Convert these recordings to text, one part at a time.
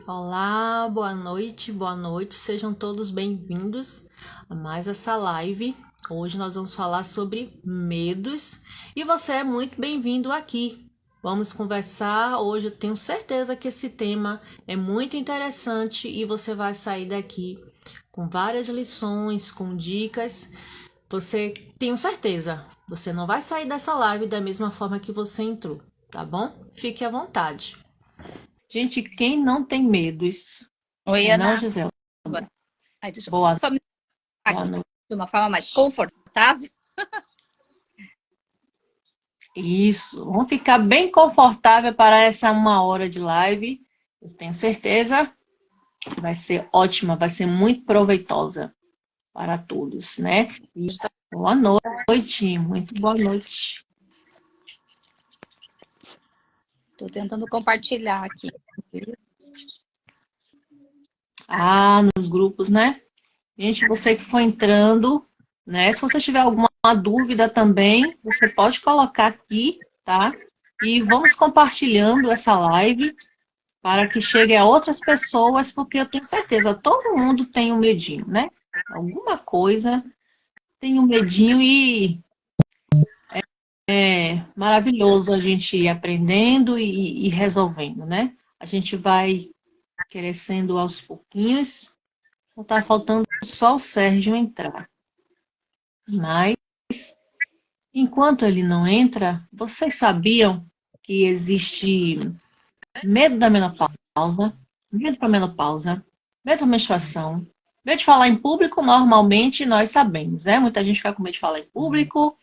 Olá, boa noite, sejam todos bem-vindos a mais essa live. Hoje nós vamos falar sobre medos e você é muito bem-vindo aqui. Vamos conversar hoje, eu tenho certeza que esse tema é muito interessante e você vai sair daqui com várias lições, com dicas. Tenho certeza, você não vai sair dessa live da mesma forma que você entrou, tá bom? Fique à vontade. Gente, quem não tem medos? Oi, Não, Ana. Gisela. Deixa eu Boa só me aqui noite. de uma forma mais confortável. Isso, vamos ficar bem confortável para essa 1 hora de live. Eu tenho certeza que vai ser ótima, vai ser muito proveitosa para todos, né? E boa noite, muito boa noite. Estou tentando compartilhar aqui. Nos grupos, né? Gente, você que for entrando, né? Se você tiver alguma dúvida também, você pode colocar aqui, tá? E vamos compartilhando essa live para que chegue a outras pessoas, porque eu tenho certeza, todo mundo tem um medinho, né? Alguma coisa tem um medinho e é maravilhoso a gente ir aprendendo e resolvendo, né? A gente vai crescendo aos pouquinhos, só tá faltando só o Sérgio entrar. Mas, enquanto ele não entra, vocês sabiam que existe medo da menopausa, medo para menopausa, medo da menstruação, medo de falar em público, normalmente nós sabemos, né? Muita gente fica com medo de falar em público,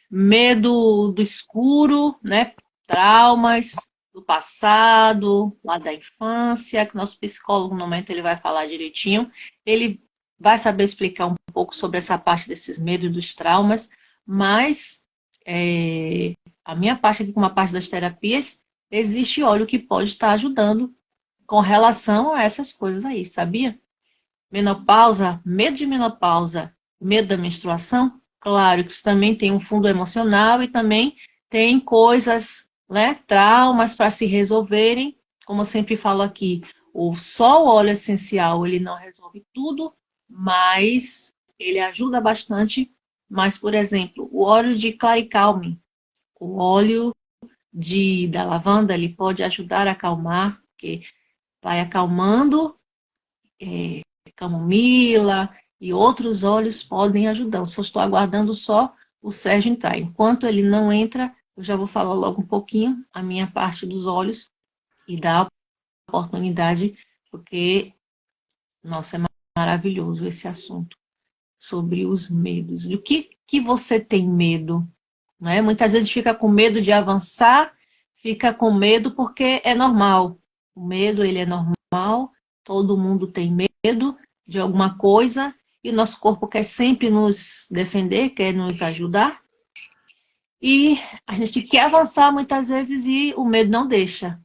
medo do escuro, né? Traumas do passado, lá da infância, que nosso psicólogo no momento ele vai falar direitinho. Ele vai saber explicar um pouco sobre essa parte desses medos e dos traumas, mas a minha parte aqui, como a parte das terapias, existe óleo que pode estar ajudando com relação a essas coisas aí, sabia? Menopausa, medo de menopausa, medo da menstruação, claro que isso também tem um fundo emocional e também tem coisas, né, traumas para se resolverem. Como eu sempre falo aqui, só o óleo essencial, ele não resolve tudo, mas ele ajuda bastante. Mas, por exemplo, o óleo de Claricalme, o óleo da lavanda, ele pode ajudar a acalmar, porque vai acalmando, camomila e outros óleos podem ajudar. Eu só estou aguardando só o Sérgio entrar. Enquanto ele não entra, eu já vou falar logo um pouquinho a minha parte dos óleos e dar oportunidade, porque, nossa, é maravilhoso esse assunto sobre os medos. E o que você tem medo? Né? Muitas vezes fica com medo de avançar, fica com medo porque é normal. O medo, ele é normal, todo mundo tem medo de alguma coisa e o nosso corpo quer sempre nos defender, quer nos ajudar. E a gente quer avançar muitas vezes e o medo não deixa.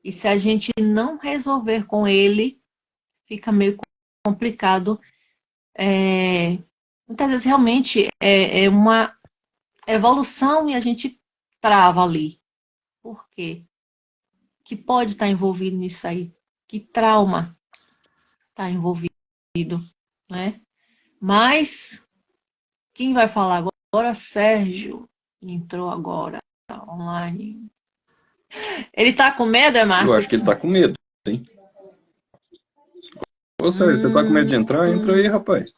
E se a gente não resolver com ele, fica meio complicado. Muitas vezes realmente é uma evolução e a gente trava ali. Por quê? Que pode estar envolvido nisso aí? Que trauma está envolvido, né? Mas quem vai falar agora? Sérgio entrou agora online. Ele tá com medo, Marcos? Eu acho que ele tá com medo, hein? Ô, Sérgio, você tá com medo de entrar? Entra aí, rapaz.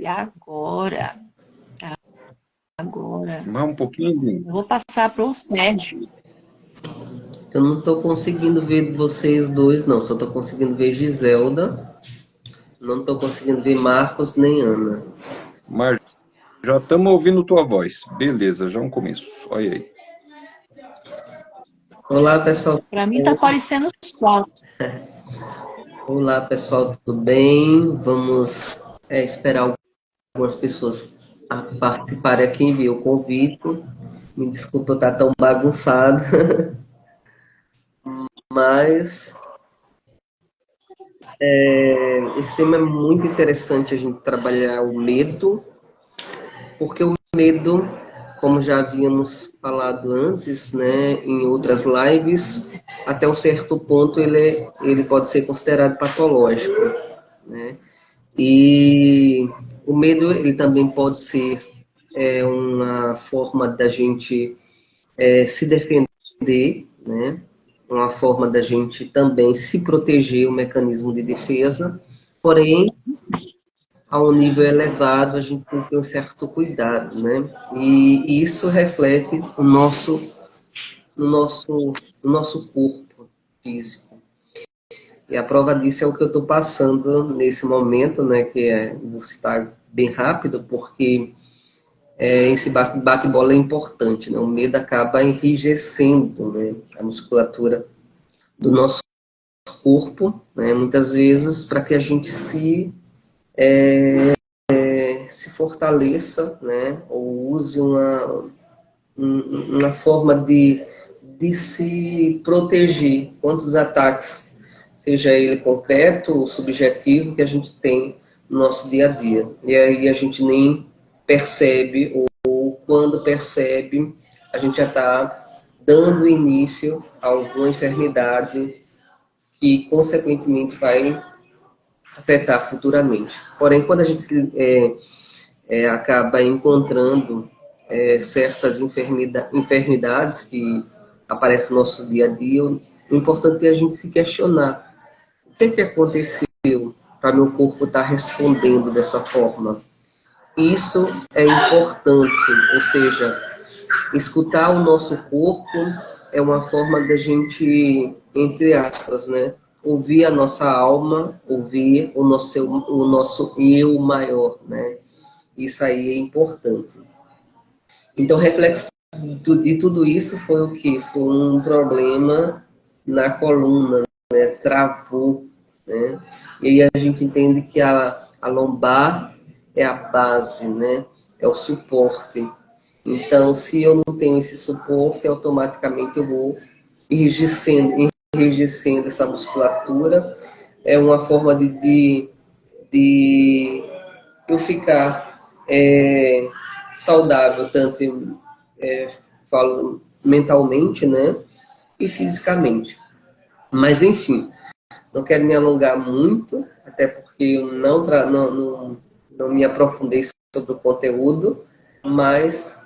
Agora. Mais um pouquinho. Eu vou passar para o Sérgio. Eu não estou conseguindo ver vocês dois, não. Só estou conseguindo ver Giselda. Não estou conseguindo ver Marcos nem Ana. Mas já estamos ouvindo tua voz. Beleza, já é um começo. Olha aí. Olá, pessoal. Para mim está aparecendo os 4. Olá, pessoal, tudo bem? Vamos esperar algumas pessoas a participarem aqui, enviar o convite. Me desculpa estar tão bagunçado. Mas esse tema é muito interessante a gente trabalhar o medo, porque o medo, como já havíamos falado antes, né, em outras lives, até um certo ponto, ele pode ser considerado patológico, né? E o medo, ele também pode ser uma forma da gente se defender, né? Uma forma da gente também se proteger, um mecanismo de defesa, porém, a um nível elevado, a gente tem que ter um certo cuidado, né? E isso reflete no nosso, no nosso corpo físico. E a prova disso é o que eu estou passando nesse momento, né? Vou citar bem rápido, porque esse bate-bola é importante, né? O medo acaba enrijecendo, né, a musculatura do nosso corpo, né? Muitas vezes para que a gente se fortaleça, né? Ou use uma forma de se proteger contra os ataques, seja ele concreto ou subjetivo, que a gente tem no nosso dia a dia. E aí a gente nem percebe, ou quando percebe, a gente já está dando início a alguma enfermidade que, consequentemente, vai afetar futuramente. Porém, quando a gente acaba encontrando certas enfermidades que aparecem no nosso dia a dia, o importante é a gente se questionar. O que aconteceu para meu corpo estar respondendo dessa forma? Isso é importante, ou seja, escutar o nosso corpo é uma forma da gente, entre aspas, né, ouvir a nossa alma, ouvir o nosso eu maior, né? Isso aí é importante. Então, reflexo de tudo isso foi o que? Foi um problema na coluna, né? Travou, né? E aí a gente entende que a lombar é a base, né? É o suporte. Então, se eu não tenho esse suporte, automaticamente eu vou enrijecendo essa musculatura. É uma forma de eu ficar saudável, tanto falo mentalmente, né, e fisicamente. Mas, enfim, não quero me alongar muito, até porque eu não me aprofundei sobre o conteúdo, mas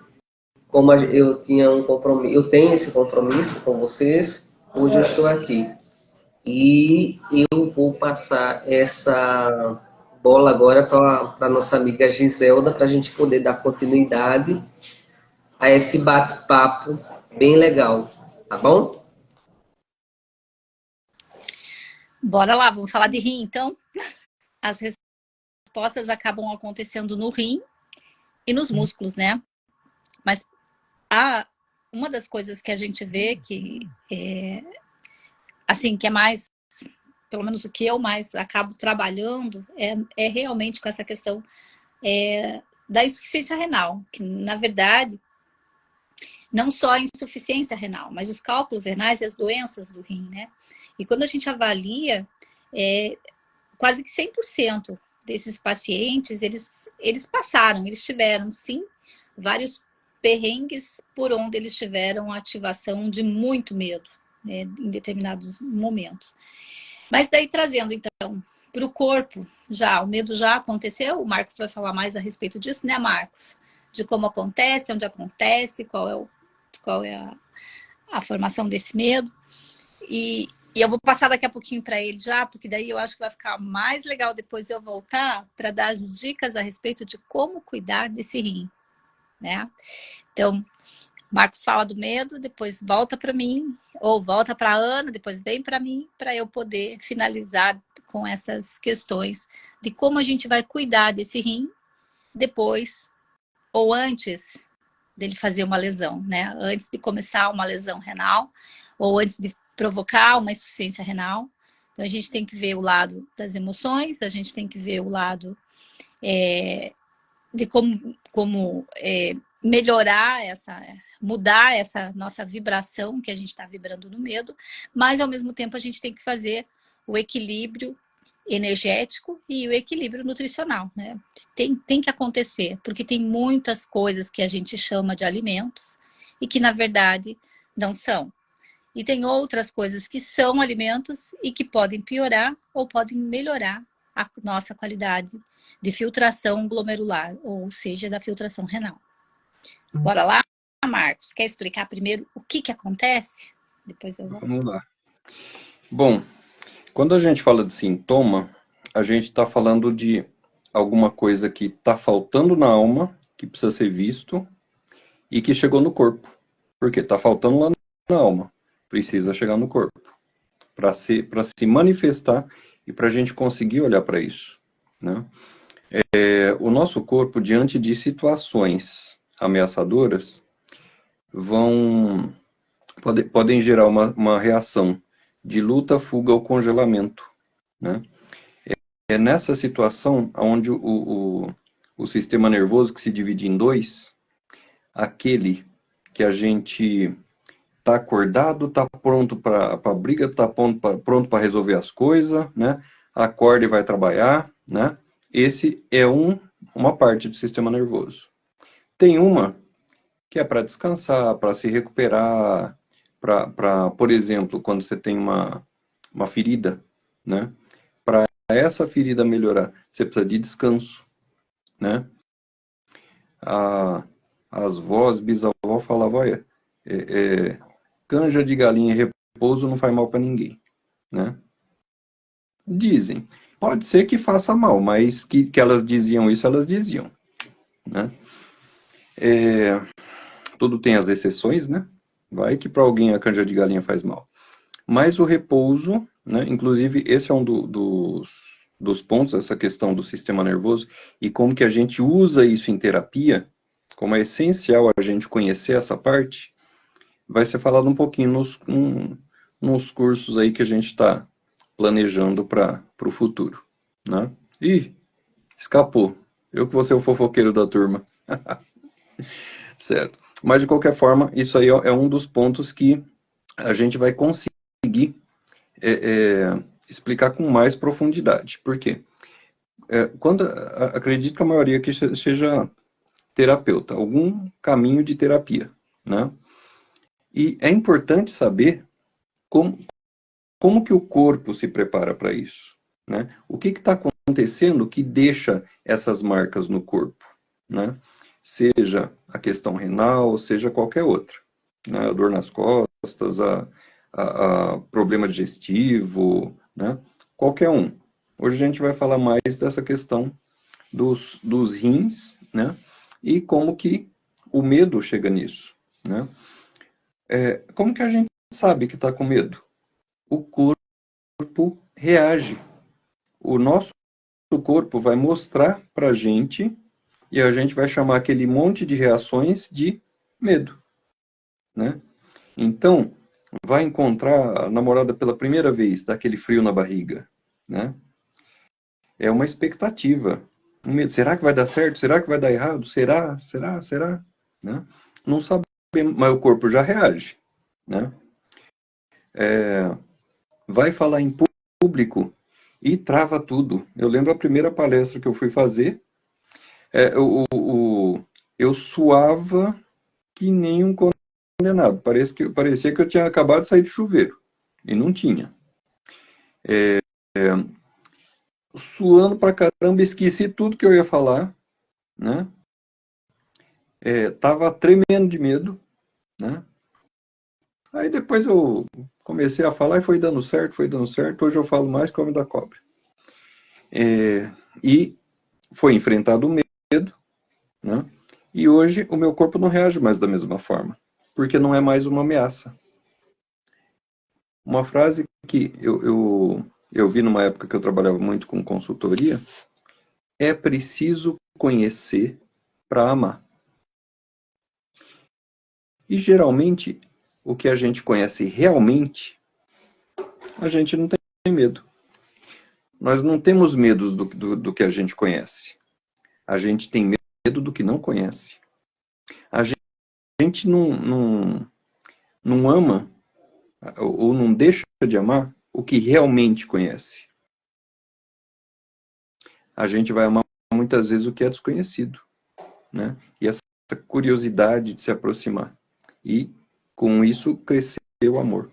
como eu tinha um compromisso, eu tenho esse compromisso com vocês, hoje eu estou aqui. E eu vou passar essa bola agora para a nossa amiga Giselda, para a gente poder dar continuidade a esse bate-papo bem legal, tá bom? Bora lá, vamos falar de rim, então. As respostas acabam acontecendo no rim e nos músculos, né? Mas uma das coisas que a gente vê que assim, que é mais, pelo menos o que eu mais acabo trabalhando, é realmente com essa questão da insuficiência renal, que na verdade não só a insuficiência renal, mas os cálculos renais e as doenças do rim, né? E quando a gente avalia, quase que 100% desses pacientes, eles passaram, eles tiveram, sim, vários perrengues por onde eles tiveram a ativação de muito medo, né, em determinados momentos. Mas daí trazendo, então, para o corpo, o medo já aconteceu, o Marcos vai falar mais a respeito disso, né, Marcos? De como acontece, onde acontece, qual é a formação desse medo. E eu vou passar daqui a pouquinho para ele já, porque daí eu acho que vai ficar mais legal depois eu voltar para dar as dicas a respeito de como cuidar desse rim, né? Então, Marcos fala do medo, depois volta para mim, ou volta para a Ana, depois vem para mim, para eu poder finalizar com essas questões de como a gente vai cuidar desse rim depois ou antes dele fazer uma lesão, né? Antes de começar uma lesão renal ou antes de provocar uma insuficiência renal. Então, a gente tem que ver o lado das emoções, a gente tem que ver o lado de como melhorar mudar essa nossa vibração que a gente está vibrando no medo, mas, ao mesmo tempo, a gente tem que fazer o equilíbrio energético e o equilíbrio nutricional, né? Tem que acontecer, porque tem muitas coisas que a gente chama de alimentos e que, na verdade, não são. E tem outras coisas que são alimentos e que podem piorar ou podem melhorar a nossa qualidade de filtração glomerular, ou seja, da filtração renal. Bora lá, Marcos? Quer explicar primeiro o que acontece? Depois eu vou. Vamos lá. Bom, quando a gente fala de sintoma, a gente está falando de alguma coisa que está faltando na alma, que precisa ser visto, e que chegou no corpo. Porque está faltando lá na alma, precisa chegar no corpo. Para se manifestar e para a gente conseguir olhar para isso, né? O nosso corpo, diante de situações ameaçadoras, podem gerar uma reação de luta, fuga ou congelamento, né? É nessa situação onde o sistema nervoso, que se divide em dois, aquele que a gente está acordado, está pronto para a briga, está pronto para resolver as coisas, né? Acorda e vai trabalhar, né? Esse é uma parte do sistema nervoso. Tem uma que é para descansar, para se recuperar, por exemplo, quando você tem uma ferida, né? Para essa ferida melhorar, você precisa de descanso, né? As vós, bisavó falavam, olha, canja de galinha e repouso não faz mal para ninguém, né? Dizem. Pode ser que faça mal, mas que elas diziam isso, elas diziam, né? Tudo tem as exceções, né? Vai que para alguém a canja de galinha faz mal. Mas o repouso, né? Inclusive esse é um dos pontos, essa questão do sistema nervoso, e como que a gente usa isso em terapia, como é essencial a gente conhecer essa parte, vai ser falado um pouquinho nos cursos aí que a gente está planejando para o futuro, né? Ih, escapou. Eu que vou ser o fofoqueiro da turma. Certo. Mas, de qualquer forma, isso aí é um dos pontos que a gente vai conseguir explicar com mais profundidade. Por quê? Acredito que a maioria aqui seja terapeuta, algum caminho de terapia, né? E é importante saber como que o corpo se prepara para isso, né? O que está acontecendo que deixa essas marcas no corpo, né? Seja a questão renal, seja qualquer outra, né? A dor nas costas, a problema digestivo, né? Qualquer um. Hoje a gente vai falar mais dessa questão dos rins, né? E como que o medo chega nisso, né? Como que a gente sabe que está com medo? O corpo reage. O nosso corpo vai mostrar para a gente, e a gente vai chamar aquele monte de reações de medo, né? Então, vai encontrar a namorada pela primeira vez, dá aquele frio na barriga, né? É uma expectativa. Um medo. Será que vai dar certo? Será que vai dar errado? Será? Né? Não sabemos, mas o corpo já reage, né? Vai falar em público e trava tudo. Eu lembro a primeira palestra que eu fui fazer, eu suava que nem um condenado. Parecia que eu tinha acabado de sair do chuveiro. E não tinha. Suando pra caramba, esqueci tudo que eu ia falar, né? Tava tremendo de medo, né? Aí depois eu comecei a falar e foi dando certo. Hoje eu falo mais que o homem da cobra. E foi enfrentado o medo, né? E hoje o meu corpo não reage mais da mesma forma, porque não é mais uma ameaça. Uma frase que eu vi numa época que eu trabalhava muito com consultoria, é preciso conhecer para amar. E geralmente, o que a gente conhece realmente, a gente não tem medo. Nós não temos medo do que a gente conhece. A gente tem medo do que não conhece. A gente não ama ou não deixa de amar o que realmente conhece. A gente vai amar muitas vezes o que é desconhecido, né? E essa curiosidade de se aproximar. E com isso crescer o amor,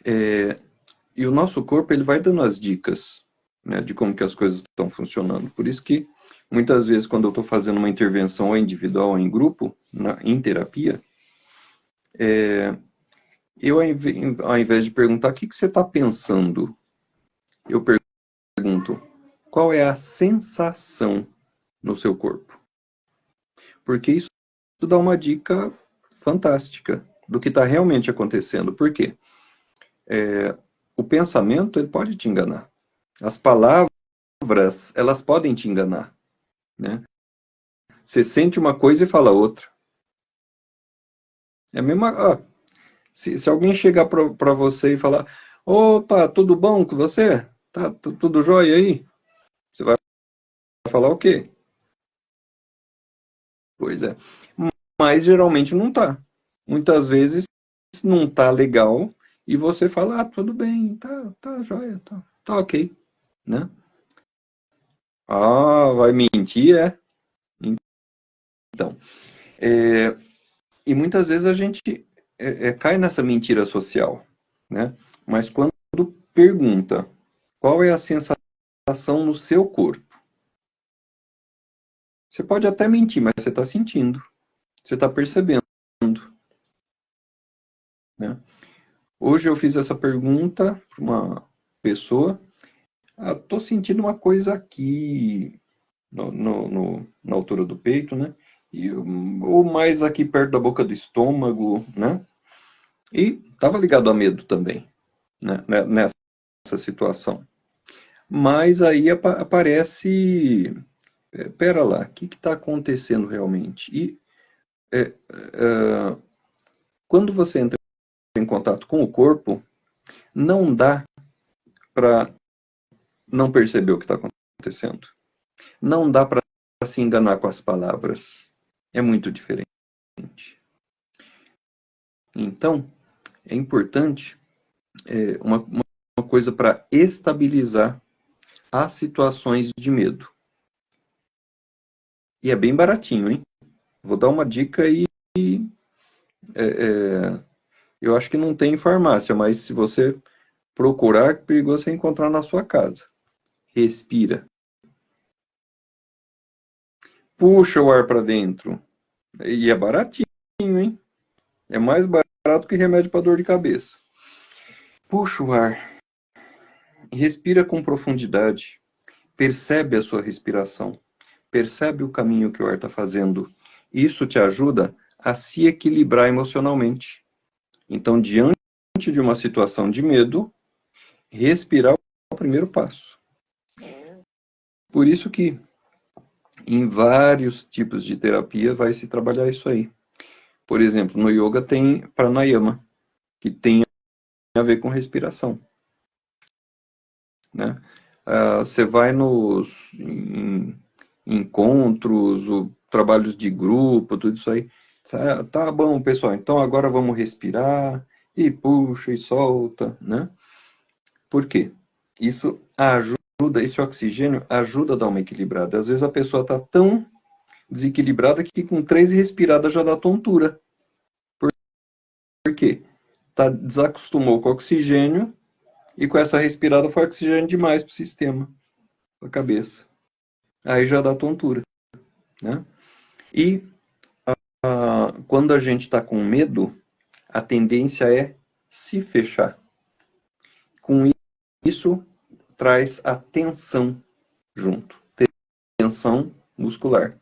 E o nosso corpo, ele vai dando as dicas, né, de como que as coisas estão funcionando. Por isso que, muitas vezes, quando eu estou fazendo uma intervenção ou individual ou em grupo, em terapia, eu, ao invés de perguntar o que você está pensando, eu pergunto, qual é a sensação no seu corpo? Porque isso dá uma dica fantástica do que está realmente acontecendo. Por quê? O pensamento, ele pode te enganar. As palavras, elas podem te enganar, né? Você sente uma coisa e fala outra. É a mesma... se alguém chegar para você e falar, opa, tudo bom com você? Tá tudo jóia aí? Você vai falar o quê? Pois é. Mas geralmente não tá. Muitas vezes não tá legal e você fala, tudo bem, tá jóia, tá ok, né? Vai mentir, é? Então, e muitas vezes a gente cai nessa mentira social, né? Mas quando pergunta qual é a sensação no seu corpo, você pode até mentir, mas você está sentindo, você está percebendo, né? Hoje eu fiz essa pergunta para uma pessoa, tô sentindo uma coisa aqui na altura do peito, né? Ou mais aqui perto da boca do estômago, né? E estava ligado a medo também, né? Nessa situação. Mas aí aparece, pera lá, o que está acontecendo realmente? E quando você entra em contato com o corpo, não dá para não perceber o que está acontecendo. Não dá para se enganar com as palavras. É muito diferente. Então, é importante uma coisa para estabilizar as situações de medo. E é bem baratinho, hein? Vou dar uma dica aí. Eu acho que não tem em farmácia, mas se você procurar, é perigoso você encontrar na sua casa. Respira. Puxa o ar para dentro. E é baratinho, hein? É mais barato que remédio para dor de cabeça. Puxa o ar. Respira com profundidade. Percebe a sua respiração. Percebe o caminho que o ar está fazendo. Isso te ajuda a se equilibrar emocionalmente. Então, diante de uma situação de medo, respirar é o primeiro passo. Por isso que em vários tipos de terapia vai se trabalhar isso aí. Por exemplo, no yoga tem pranayama, que tem a ver com respiração, né? Você vai nos encontros, trabalhos de grupo, tudo isso aí. Tá bom, pessoal, então agora vamos respirar, e puxa e solta, né? Por quê? Isso ajuda, esse oxigênio ajuda a dar uma equilibrada. Às vezes a pessoa está tão desequilibrada que com 3 respiradas já dá tontura. Por quê? Desacostumou com o oxigênio e com essa respirada foi oxigênio demais para o sistema, para a cabeça. Aí já dá tontura, né? E quando a gente está com medo, a tendência é se fechar. Com isso, traz a tensão junto. Tensão muscular.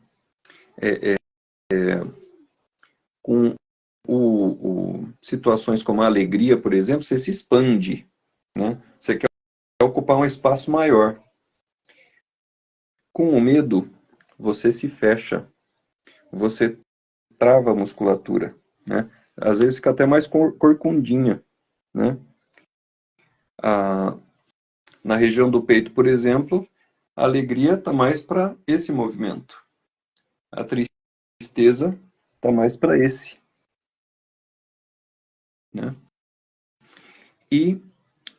Com situações como a alegria, por exemplo, você se expande, né? Você quer ocupar um espaço maior. Com o medo, você se fecha. Você trava a musculatura, né? Às vezes fica até mais corcundinha, né? Na região do peito, por exemplo, a alegria está mais para esse movimento. A tristeza está mais para esse, né? E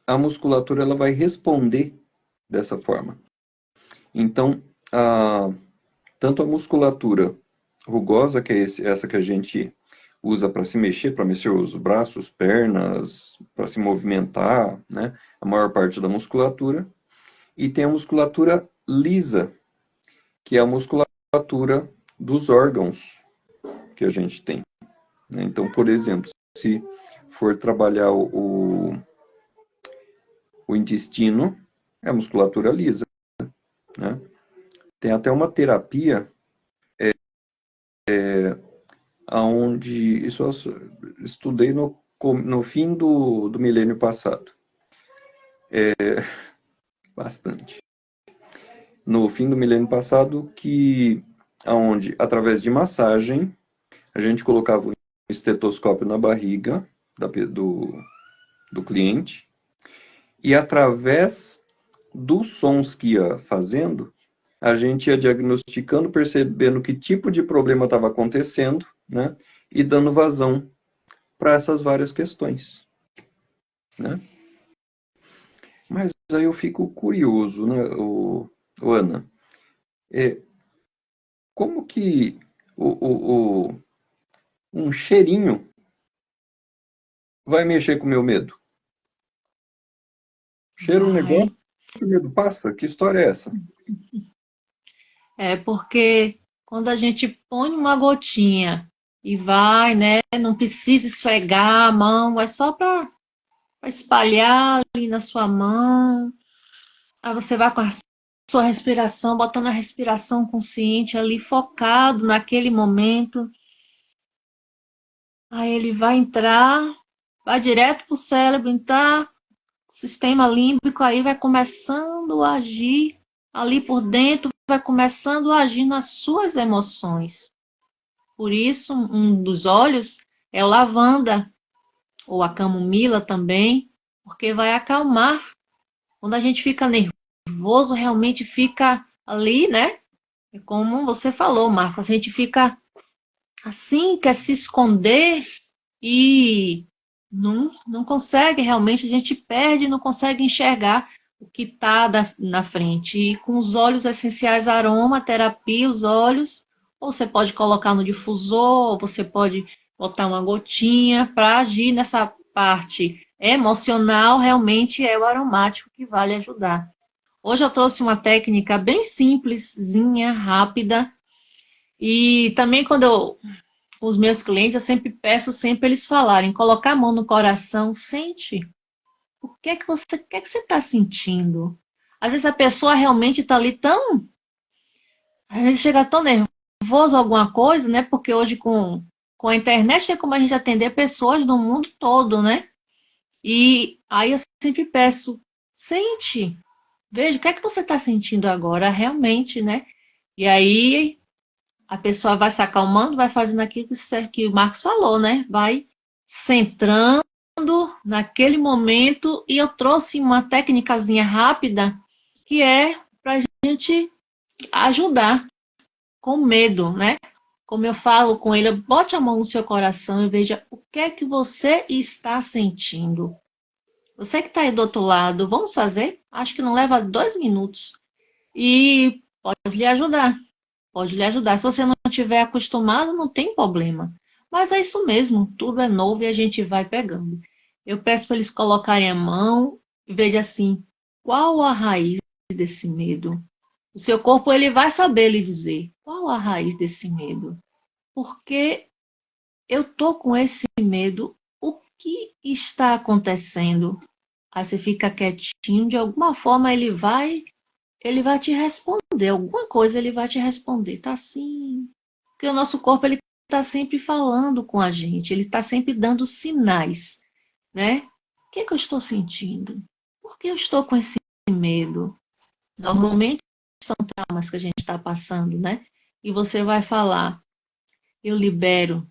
a musculatura ela vai responder dessa forma. Então, tanto a musculatura rugosa, que é essa que a gente usa para se mexer, para mexer os braços, pernas, para se movimentar, né? A maior parte da musculatura. E tem a musculatura lisa, que é a musculatura dos órgãos que a gente tem, né? Então, por exemplo, se for trabalhar o intestino, é a musculatura lisa, né? Tem até uma terapia onde isso eu estudei no fim do milênio passado. Bastante. No fim do milênio passado, onde, através de massagem, a gente colocava um estetoscópio na barriga do cliente, e através dos sons que ia fazendo, a gente ia diagnosticando, percebendo que tipo de problema estava acontecendo, né? E dando vazão para essas várias questões, né? Mas aí eu fico curioso, né, Ana? Como que um cheirinho vai mexer com o meu medo? Cheira um negócio, o medo passa? Que história é essa? É porque quando a gente põe uma gotinha e vai, né? Não precisa esfregar a mão, é só para espalhar ali na sua mão. Aí você vai com a sua respiração, botando a respiração consciente ali, focado naquele momento. Aí ele vai entrar, vai direto para o cérebro, entrar, sistema límbico, aí vai começando a agir ali por dentro, vai começando a agir nas suas emoções. Por isso, um dos óleos é o lavanda, ou a camomila também, porque vai acalmar. Quando a gente fica nervoso, realmente fica ali, né? É como você falou, Marcos, a gente fica assim, quer se esconder e não consegue realmente, a gente perde, não consegue enxergar o que está na frente. E com os óleos essenciais aromaterapia, os óleos, ou você pode colocar no difusor, ou você pode botar uma gotinha para agir nessa parte emocional, realmente é o aromático que vale ajudar. Hoje eu trouxe uma técnica bem simplesinha, rápida, e também quando eu com os meus clientes, eu sempre peço sempre eles falarem, colocar a mão no coração, sente. O que é que você está sentindo? Às vezes a pessoa realmente está ali tão, às vezes chega tão nervoso alguma coisa, né? Porque hoje com a internet tem como a gente atender pessoas do mundo todo, né? E aí eu sempre peço, sente, veja o que é que você está sentindo agora, realmente, né? E aí a pessoa vai se acalmando, vai fazendo aquilo que o Marcos falou, né? Vai centrando naquele momento. E eu trouxe uma técnicazinha rápida que é para a gente ajudar com medo, né? Como eu falo com ele, bote a mão no seu coração e veja o que é que você está sentindo. Você que está aí do outro lado, vamos fazer? Acho que não leva 2 minutos. E pode lhe ajudar. Pode lhe ajudar. Se você não estiver acostumado, não tem problema. Mas é isso mesmo, tudo é novo e a gente vai pegando. Eu peço para eles colocarem a mão e veja assim, qual a raiz desse medo? O seu corpo ele vai saber lhe dizer qual a raiz desse medo. Porque eu tô com esse medo, o que está acontecendo? Aí você fica quietinho, de alguma forma ele vai te responder, alguma coisa ele vai te responder, tá assim. Porque o nosso corpo ele está sempre falando com a gente, ele está sempre dando sinais, né? O que é que eu estou sentindo? Por que eu estou com esse medo? Normalmente são traumas que a gente está passando, né? E você vai falar, eu libero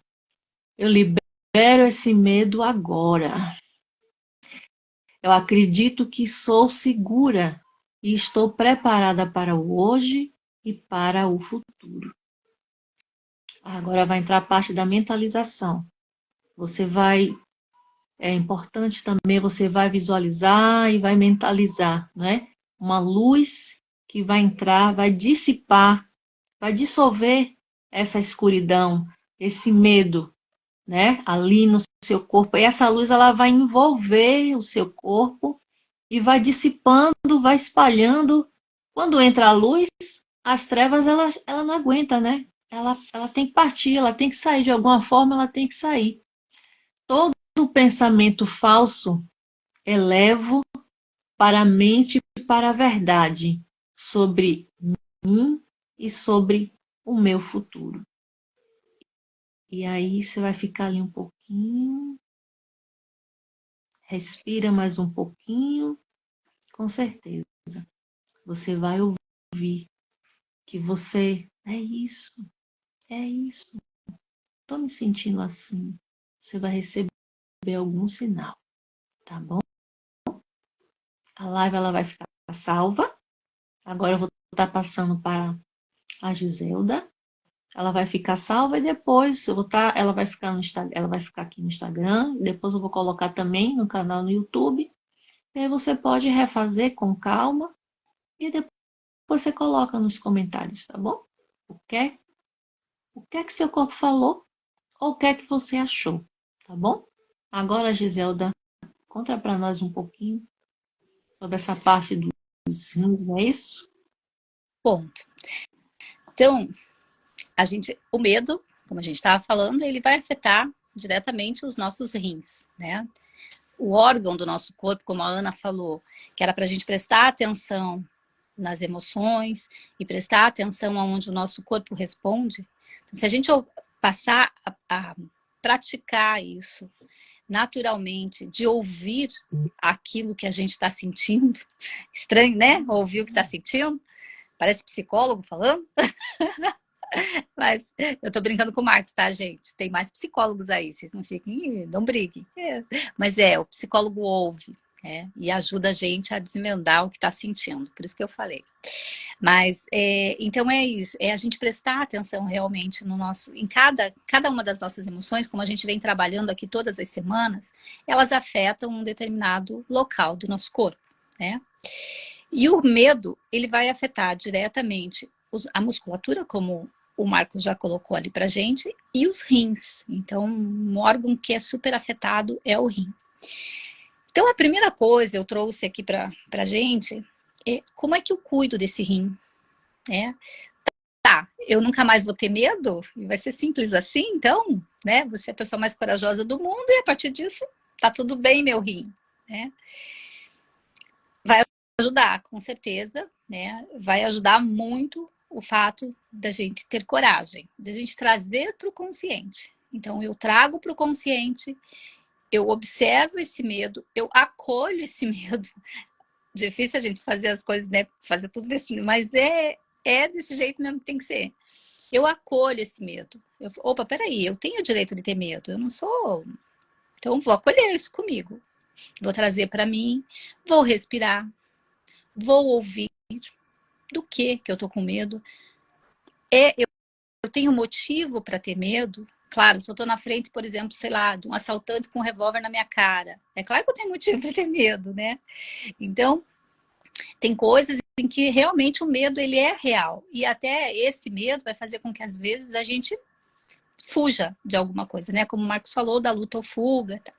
esse medo agora. Eu acredito que sou segura e estou preparada para o hoje e para o futuro. Agora vai entrar a parte da mentalização. É importante também, você vai visualizar e vai mentalizar, né? Uma luz que vai entrar, vai dissipar, vai dissolver essa escuridão, esse medo, né? Ali no seu corpo. E essa luz ela vai envolver o seu corpo e vai dissipando, vai espalhando. Quando entra a luz, as trevas ela não aguenta, né? Ela tem que partir, ela tem que sair de alguma forma, ela tem que sair. Todo pensamento falso elevo para a mente e para a verdade sobre mim e sobre o meu futuro. E aí você vai ficar ali um pouquinho, respira mais um pouquinho, com certeza. Você vai ouvir que você é isso, estou me sentindo assim. Você vai receber algum sinal, tá bom? A live ela vai ficar salva. Agora eu vou estar passando para a Giselda. Ela vai ficar salva e depois ela vai ficar no Instagram, ela vai ficar aqui no Instagram. Depois eu vou colocar também no canal no YouTube. E aí você pode refazer com calma e depois você coloca nos comentários, tá bom? O que é que seu corpo falou ou o que é que você achou, tá bom? Agora, Giselda, conta para nós um pouquinho sobre essa parte dos rins, não é isso? Ponto. Então, o medo, como a gente estava falando, ele vai afetar diretamente os nossos rins, né? O órgão do nosso corpo, como a Ana falou, que era para a gente prestar atenção nas emoções e prestar atenção aonde o nosso corpo responde. Então, se a gente passar a praticar isso naturalmente, de ouvir aquilo que a gente está sentindo, estranho, né? Ouvir o que está sentindo, parece psicólogo falando. Mas eu tô brincando com o Marcos, tá, gente? Tem mais psicólogos aí, vocês não fiquem, não briguem. Mas o psicólogo ouve, e ajuda a gente a desmendar o que tá sentindo, por isso que eu falei. Mas, então é isso, é a gente prestar atenção realmente em cada uma das nossas emoções, como a gente vem trabalhando aqui todas as semanas, elas afetam um determinado local do nosso corpo, né? E o medo, ele vai afetar diretamente a musculatura, como o Marcos já colocou ali pra gente, e os rins. Então, um órgão que é super afetado é o rim. Então, a primeira coisa eu trouxe aqui pra gente é como é que eu cuido desse rim, né? Tá, eu nunca mais vou ter medo? E vai ser simples assim, então, né? Você é a pessoa mais corajosa do mundo e a partir disso, tá tudo bem, meu rim, né? Vai ajudar, com certeza, né? Vai ajudar muito o fato da gente ter coragem, da gente trazer para o consciente. Então, eu trago para o consciente, eu observo esse medo, eu acolho esse medo. Difícil a gente fazer as coisas, né? Fazer tudo desse, mas é desse jeito mesmo que tem que ser. Eu acolho esse medo. Opa, peraí, eu tenho o direito de ter medo, eu não sou... Então, vou acolher isso comigo. Vou trazer para mim, vou respirar, vou ouvir do que eu tô com medo. Eu tenho motivo para ter medo? Claro, se eu tô na frente, por exemplo, sei lá, de um assaltante com um revólver na minha cara. É claro que eu tenho motivo para ter medo, né? Então, tem coisas em que realmente o medo, ele é real. E até esse medo vai fazer com que, às vezes, a gente fuja de alguma coisa, né? Como o Marcos falou, da luta ou fuga. Tá?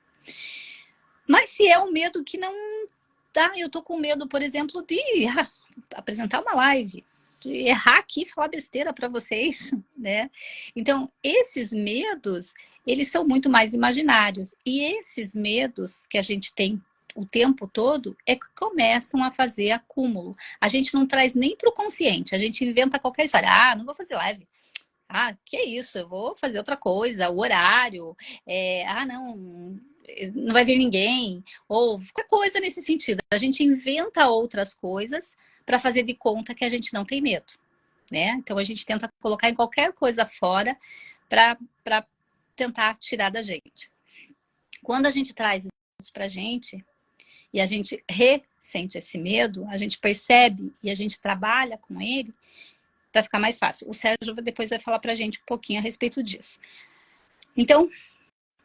Mas se é um medo que não dá, eu tô com medo, por exemplo, de apresentar uma live, de errar aqui e falar besteira para vocês, né? Então, esses medos, eles são muito mais imaginários. E esses medos que a gente tem o tempo todo é que começam a fazer acúmulo. A gente não traz nem para o consciente, a gente inventa qualquer história. Ah, não vou fazer live. Ah, que é isso, eu vou fazer outra coisa, o horário. Não vai vir ninguém. Ou qualquer coisa nesse sentido. A gente inventa outras coisas para fazer de conta que a gente não tem medo, né? Então a gente tenta colocar em qualquer coisa fora para tentar tirar da gente. Quando a gente traz isso pra gente e a gente ressente esse medo, a gente percebe e a gente trabalha com ele, vai ficar mais fácil. O Sérgio depois vai falar pra gente um pouquinho a respeito disso. Então,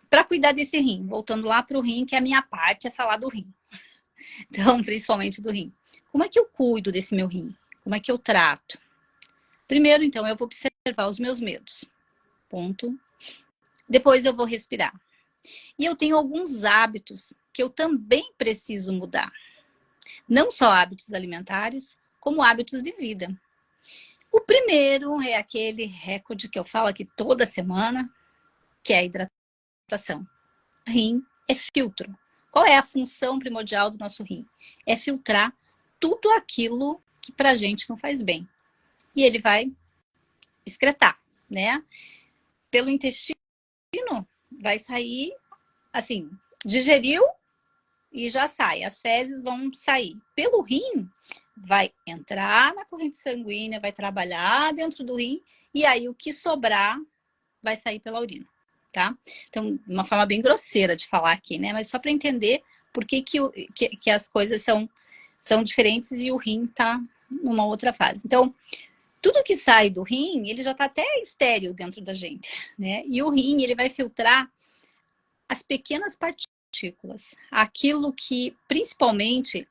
para cuidar desse rim, voltando lá pro rim, que é a minha parte é falar do rim. Então, principalmente do rim. Como é que eu cuido desse meu rim? Como é que eu trato? Primeiro, então, eu vou observar os meus medos. Ponto. Depois eu vou respirar. E eu tenho alguns hábitos que eu também preciso mudar. Não só hábitos alimentares, como hábitos de vida. O primeiro é aquele recorde que eu falo aqui toda semana, que é a hidratação. Rim é filtro. Qual é a função primordial do nosso rim? É filtrar tudo aquilo que pra gente não faz bem. E ele vai excretar, né? Pelo intestino vai sair, assim, digeriu e já sai. As fezes vão sair. Pelo rim, vai entrar na corrente sanguínea, vai trabalhar dentro do rim, e aí o que sobrar vai sair pela urina, tá? Então, uma forma bem grosseira de falar aqui, né? Mas só para entender por que as coisas são diferentes e o rim tá numa outra fase. Então, tudo que sai do rim, ele já está até estéril dentro da gente, né? E o rim, ele vai filtrar as pequenas partículas, aquilo que, principalmente,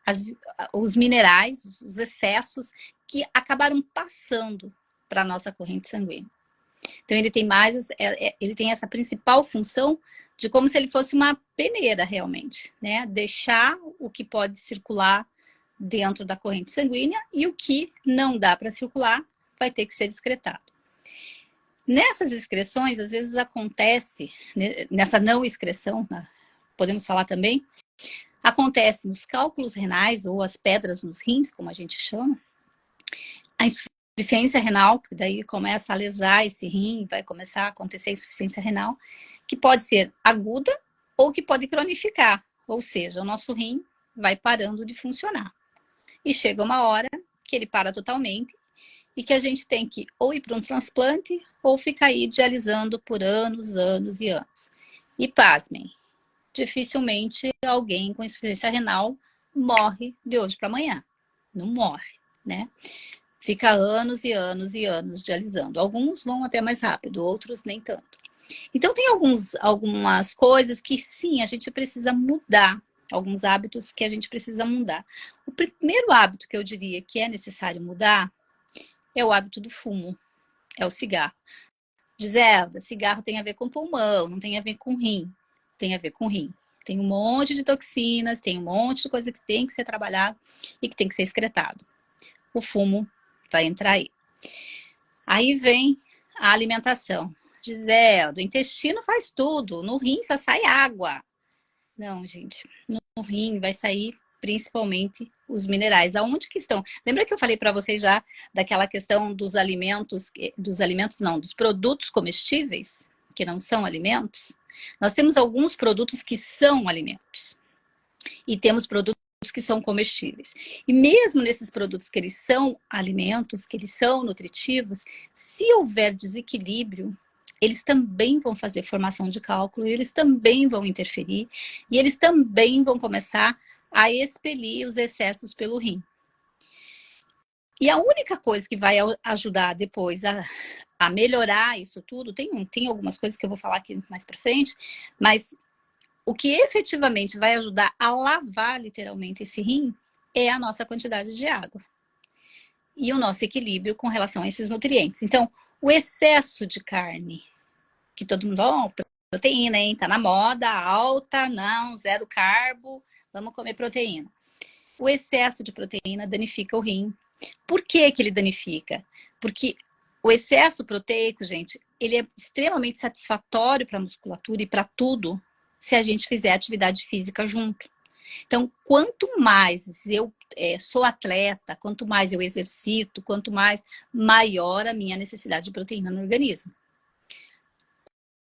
os minerais, os excessos, que acabaram passando para a nossa corrente sanguínea. Então, ele tem essa principal função de como se ele fosse uma peneira, realmente, né? Deixar o que pode circular dentro da corrente sanguínea e o que não dá para circular vai ter que ser excretado. Nessas excreções, às vezes acontece, né, nessa não excreção, podemos falar também, acontece nos cálculos renais ou as pedras nos rins, como a gente chama, a insuficiência renal, que daí começa a lesar esse rim, vai começar a acontecer a insuficiência renal, que pode ser aguda ou que pode cronificar, ou seja, o nosso rim vai parando de funcionar. E chega uma hora que ele para totalmente e que a gente tem que ou ir para um transplante ou ficar aí dialisando por anos, anos e anos. E pasmem, dificilmente alguém com insuficiência renal morre de hoje para amanhã. Não morre, né? Fica anos e anos e anos dialisando. Alguns vão até mais rápido, outros nem tanto. Então tem algumas coisas que sim, a gente precisa mudar. Alguns hábitos que a gente precisa mudar. O primeiro hábito que eu diria que é necessário mudar é o hábito do fumo, é o cigarro. Gisela, cigarro tem a ver com pulmão, não tem a ver com rim. Tem a ver com rim. Tem um monte de toxinas, tem um monte de coisa que tem que ser trabalhado e que tem que ser excretado. O fumo vai entrar aí. Aí vem a alimentação. Gisela, o intestino faz tudo, no rim só sai água. Não, gente, no rim vai sair principalmente os minerais. Aonde que estão? Lembra que eu falei para vocês já daquela questão dos produtos comestíveis, que não são alimentos? Nós temos alguns produtos que são alimentos e temos produtos que são comestíveis. E mesmo nesses produtos que eles são alimentos, que eles são nutritivos, se houver desequilíbrio, eles também vão fazer formação de cálculo, eles também vão interferir e eles também vão começar a expelir os excessos pelo rim. E a única coisa que vai ajudar depois a melhorar isso tudo, tem algumas coisas que eu vou falar aqui mais pra frente, mas o que efetivamente vai ajudar a lavar literalmente esse rim é a nossa quantidade de água. E o nosso equilíbrio com relação a esses nutrientes. Então, o excesso de carne, que todo mundo fala, proteína, hein? Tá na moda, alta, não, zero carbo, vamos comer proteína. O excesso de proteína danifica o rim. Por que que ele danifica? Porque o excesso proteico, gente, ele é extremamente satisfatório para a musculatura e para tudo se a gente fizer atividade física junto. Então, quanto mais eu sou atleta, quanto mais eu exercito, quanto mais maior a minha necessidade de proteína no organismo.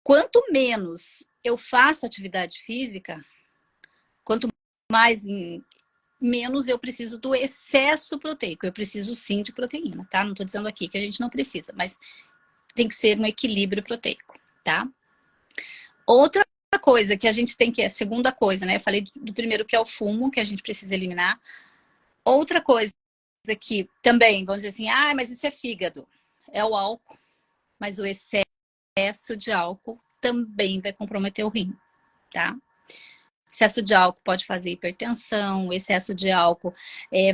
Quanto menos eu faço atividade física, quanto mais menos eu preciso do excesso proteico. Eu preciso sim de proteína, tá? Não tô dizendo aqui que a gente não precisa, mas tem que ser um equilíbrio proteico, tá? Outra coisa que a gente tem que, a segunda coisa, né? Eu falei do primeiro que é o fumo, que a gente precisa eliminar. Outra coisa que também, vamos dizer assim, mas isso é fígado. É o álcool, mas o excesso de álcool também vai comprometer o rim, tá? Excesso de álcool pode fazer hipertensão, o excesso de álcool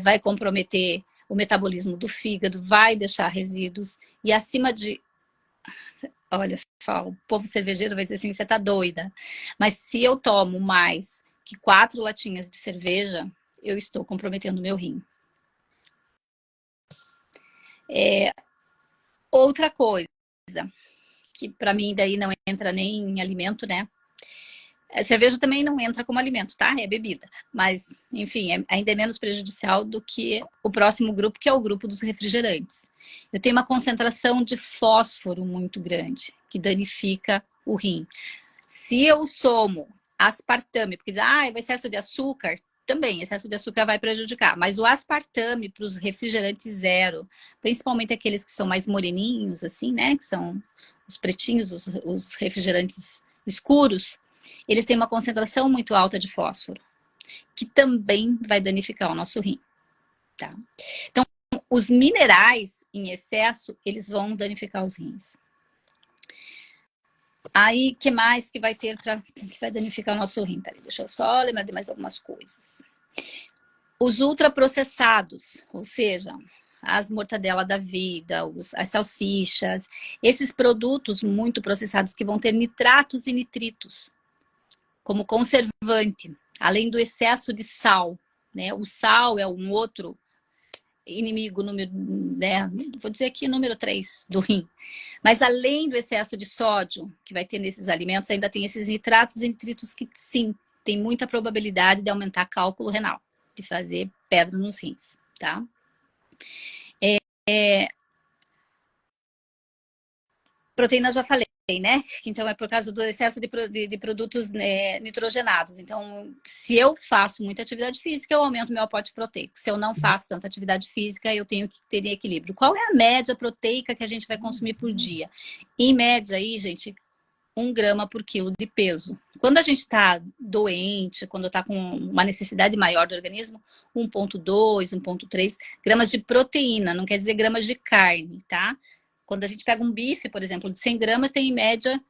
vai comprometer o metabolismo do fígado, vai deixar resíduos e acima de... olha só, o povo cervejeiro vai dizer assim, você tá doida. Mas se eu tomo mais que 4 latinhas de cerveja, eu estou comprometendo o meu rim. Outra coisa, que para mim daí não entra nem em alimento, né? A cerveja também não entra como alimento, tá? É bebida. Mas, enfim, ainda é menos prejudicial do que o próximo grupo, que é o grupo dos refrigerantes. Eu tenho uma concentração de fósforo muito grande, que danifica o rim. Se eu somo aspartame, porque o excesso de açúcar, também, excesso de açúcar vai prejudicar. Mas o aspartame para os refrigerantes zero, principalmente aqueles que são mais moreninhos, assim, né? Que são os pretinhos, os refrigerantes escuros, eles têm uma concentração muito alta de fósforo, que também vai danificar o nosso rim, tá? Então, os minerais em excesso, eles vão danificar os rins. Aí, que mais que vai ter que vai danificar o nosso rim? Peraí, deixa eu só lembrar de mais algumas coisas. Os ultraprocessados, ou seja, as mortadela da vida, as salsichas, esses produtos muito processados que vão ter nitratos e nitritos como conservante, além do excesso de sal, né? O sal é um outro inimigo, né? Vou dizer aqui número 3 do rim. Mas além do excesso de sódio que vai ter nesses alimentos, ainda tem esses nitratos e nitritos que, sim, tem muita probabilidade de aumentar cálculo renal, de fazer pedra nos rins, tá? Proteína já falei, né? Então é por causa do excesso de produtos, né, nitrogenados. Então, se eu faço muita atividade física, eu aumento meu aporte proteico. Se eu não faço tanta atividade física, eu tenho que ter equilíbrio. Qual é a média proteica que a gente vai consumir por dia? Em média aí, gente, 1 grama por quilo de peso. Quando a gente está doente, quando está com uma necessidade maior do organismo, 1,2, 1,3 gramas de proteína, não quer dizer gramas de carne, tá? Quando a gente pega um bife, por exemplo, de 100 gramas, tem em média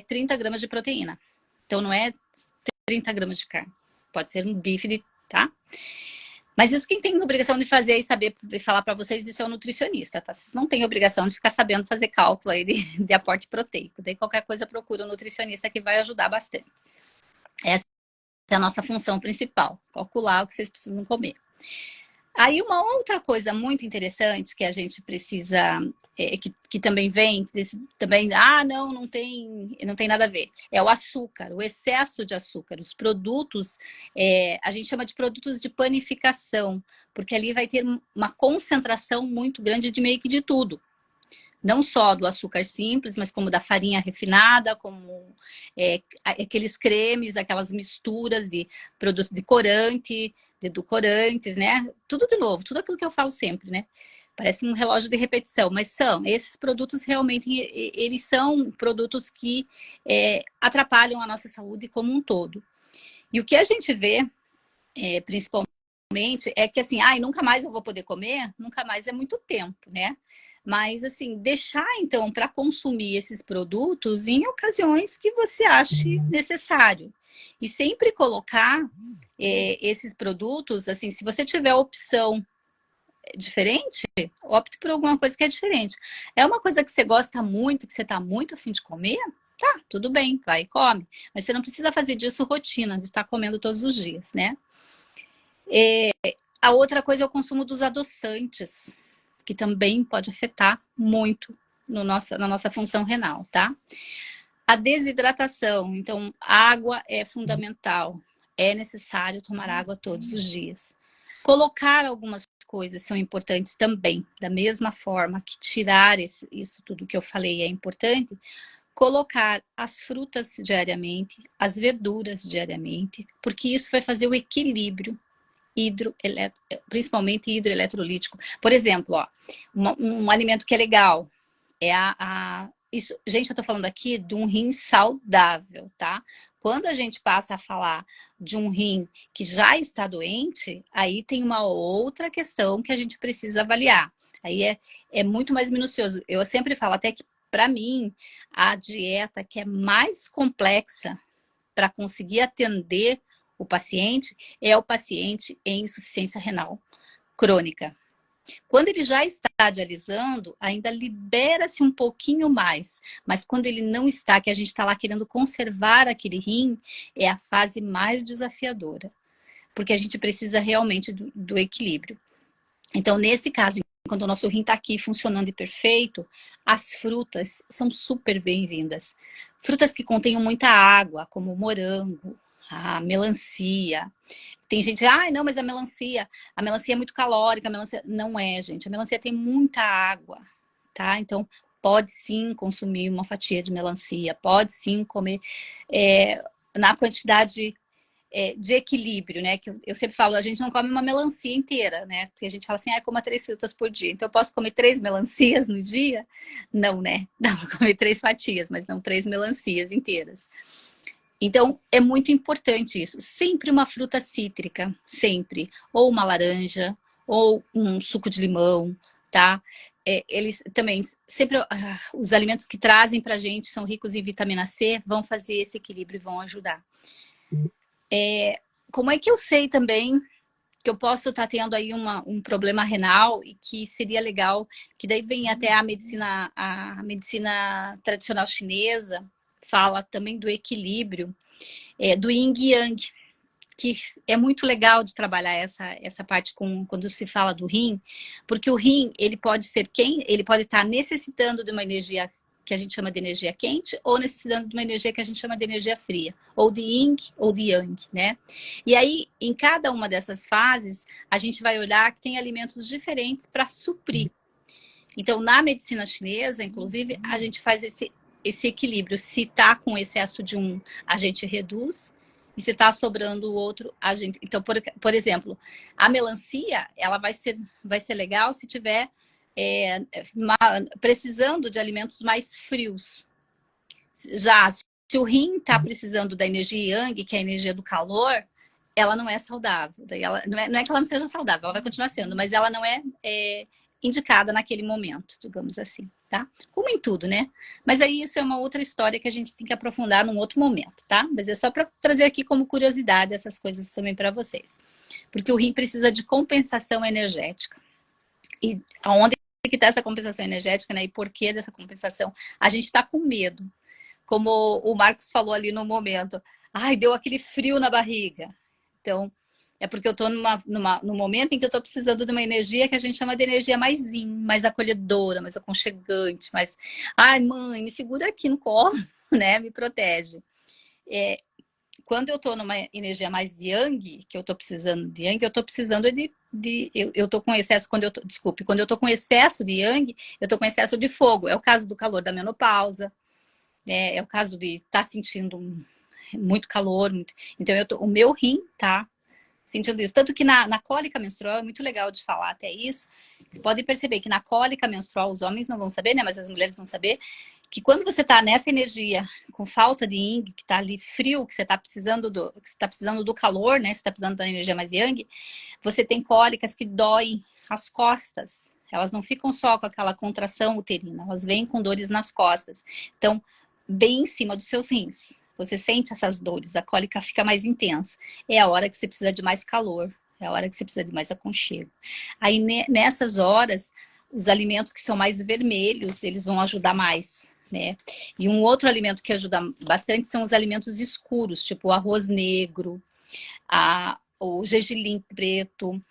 30 gramas de proteína. Então, não é 30 gramas de carne. Pode ser um bife, tá? Mas isso quem tem obrigação de fazer e saber e falar para vocês, isso é o nutricionista, tá? Vocês não têm obrigação de ficar sabendo fazer cálculo aí de aporte proteico. Daí qualquer coisa procura um nutricionista que vai ajudar bastante. Essa é a nossa função principal, calcular o que vocês precisam comer. Aí uma outra coisa muito interessante que a gente precisa, que também vem, também, não tem nada a ver, é o açúcar, o excesso de açúcar, os produtos, a gente chama de produtos de panificação, porque ali vai ter uma concentração muito grande de meio que de tudo. Não só do açúcar simples, mas como da farinha refinada, como aqueles cremes, aquelas misturas de produtos de corante, de edulcorantes, né? Tudo de novo, tudo aquilo que eu falo sempre, né? Parece um relógio de repetição, mas esses produtos realmente, eles são produtos que atrapalham a nossa saúde como um todo. E o que a gente vê, principalmente, é que assim, nunca mais eu vou poder comer, nunca mais é muito tempo, né? Mas, assim, deixar, então, para consumir esses produtos em ocasiões que você ache necessário. E sempre colocar esses produtos, assim, se você tiver opção diferente, opte por alguma coisa que é diferente. É uma coisa que você gosta muito, que você está muito a fim de comer, tá, tudo bem, vai e come. Mas você não precisa fazer disso rotina, de estar comendo todos os dias, né? A outra coisa é o consumo dos adoçantes, que também pode afetar muito na nossa função renal, tá? A desidratação, então, água é fundamental. É necessário tomar água todos os dias. Colocar algumas coisas são importantes também, da mesma forma que tirar isso tudo que eu falei é importante. Colocar as frutas diariamente, as verduras diariamente, porque isso vai fazer o equilíbrio principalmente hidroeletrolítico. Por exemplo, um alimento que é legal é isso, gente, eu tô falando aqui de um rim saudável, tá? Quando a gente passa a falar de um rim que já está doente, aí tem uma outra questão que a gente precisa avaliar. Aí é muito mais minucioso. Eu sempre falo até que, para mim, a dieta que é mais complexa para conseguir atender o paciente é o paciente em insuficiência renal crônica. Quando ele já está dialisando, ainda libera-se um pouquinho mais. Mas quando ele não está, que a gente está lá querendo conservar aquele rim, é a fase mais desafiadora. Porque a gente precisa realmente do equilíbrio. Então, nesse caso, quando o nosso rim está aqui funcionando e perfeito, as frutas são super bem-vindas. Frutas que contenham muita água, como o morango, a melancia. Tem gente, não, mas a melancia é muito calórica, a melancia... Não é, gente, a melancia tem muita água, tá? Então, pode sim consumir uma fatia de melancia, pode sim comer na quantidade de equilíbrio, né? Que eu sempre falo, a gente não come uma melancia inteira, né? Porque a gente fala assim, coma 3 frutas por dia. Então, eu posso comer 3 melancias no dia? Não, né? Dá para comer 3 fatias, mas não 3 melancias inteiras. Então, é muito importante isso. Sempre uma fruta cítrica, sempre. Ou uma laranja, ou um suco de limão, tá? Eles também, sempre, os alimentos que trazem pra gente são ricos em vitamina C, vão fazer esse equilíbrio e vão ajudar. Como é que eu sei também que eu posso estar tendo aí um problema renal e que seria legal, que daí vem até a medicina tradicional chinesa, fala também do equilíbrio, do yin e yang, que é muito legal de trabalhar essa parte quando se fala do rim, porque o rim, ele pode estar necessitando de uma energia que a gente chama de energia quente, ou necessitando de uma energia que a gente chama de energia fria, ou de yin ou de yang, né? E aí, em cada uma dessas fases, a gente vai olhar que tem alimentos diferentes para suprir. Então, na medicina chinesa, inclusive, a gente faz esse equilíbrio. Se está com excesso de um, a gente reduz. E se está sobrando o outro, a gente... Então, por exemplo, a melancia, ela vai ser legal se tiver precisando de alimentos mais frios. Já, se o rim está precisando da energia yang, que é a energia do calor, ela não é saudável. Daí não é que ela não seja saudável, ela vai continuar sendo, mas ela não é indicada naquele momento, digamos assim, tá? Como em tudo, né? Mas aí isso é uma outra história que a gente tem que aprofundar num outro momento, tá? Mas é só para trazer aqui como curiosidade essas coisas também para vocês. Porque o rim precisa de compensação energética. E aonde que está essa compensação energética, né? E por que dessa compensação? A gente está com medo. Como o Marcos falou ali no momento. Deu aquele frio na barriga. Então, é porque eu estou num momento em que eu estou precisando de uma energia que a gente chama de energia mais yin, mais acolhedora, mais aconchegante, mais... mãe, me segura aqui no colo, né? Me protege. Quando eu estou numa energia mais yang, que eu estou precisando de yang, eu estou precisando eu estou com excesso, quando eu estou com excesso de yang, eu estou com excesso de fogo. É o caso do calor da menopausa, né? É o caso de estar sentindo muito calor. Então, o meu rim tá sentindo isso. Tanto que na cólica menstrual, é muito legal de falar até isso. Vocês podem perceber que na cólica menstrual, os homens não vão saber, né? Mas as mulheres vão saber que quando você está nessa energia com falta de yin, que está ali frio, que você está precisando do calor, né? Você está precisando da energia mais yang, você tem cólicas que doem as costas. Elas não ficam só com aquela contração uterina, elas vêm com dores nas costas. Então, bem em cima dos seus rins. Você sente essas dores, a cólica fica mais intensa. É a hora que você precisa de mais calor, é a hora que você precisa de mais aconchego. Aí, nessas horas, os alimentos que são mais vermelhos, eles vão ajudar mais, né? E um outro alimento que ajuda bastante são os alimentos escuros, tipo o arroz negro, o gergelim preto,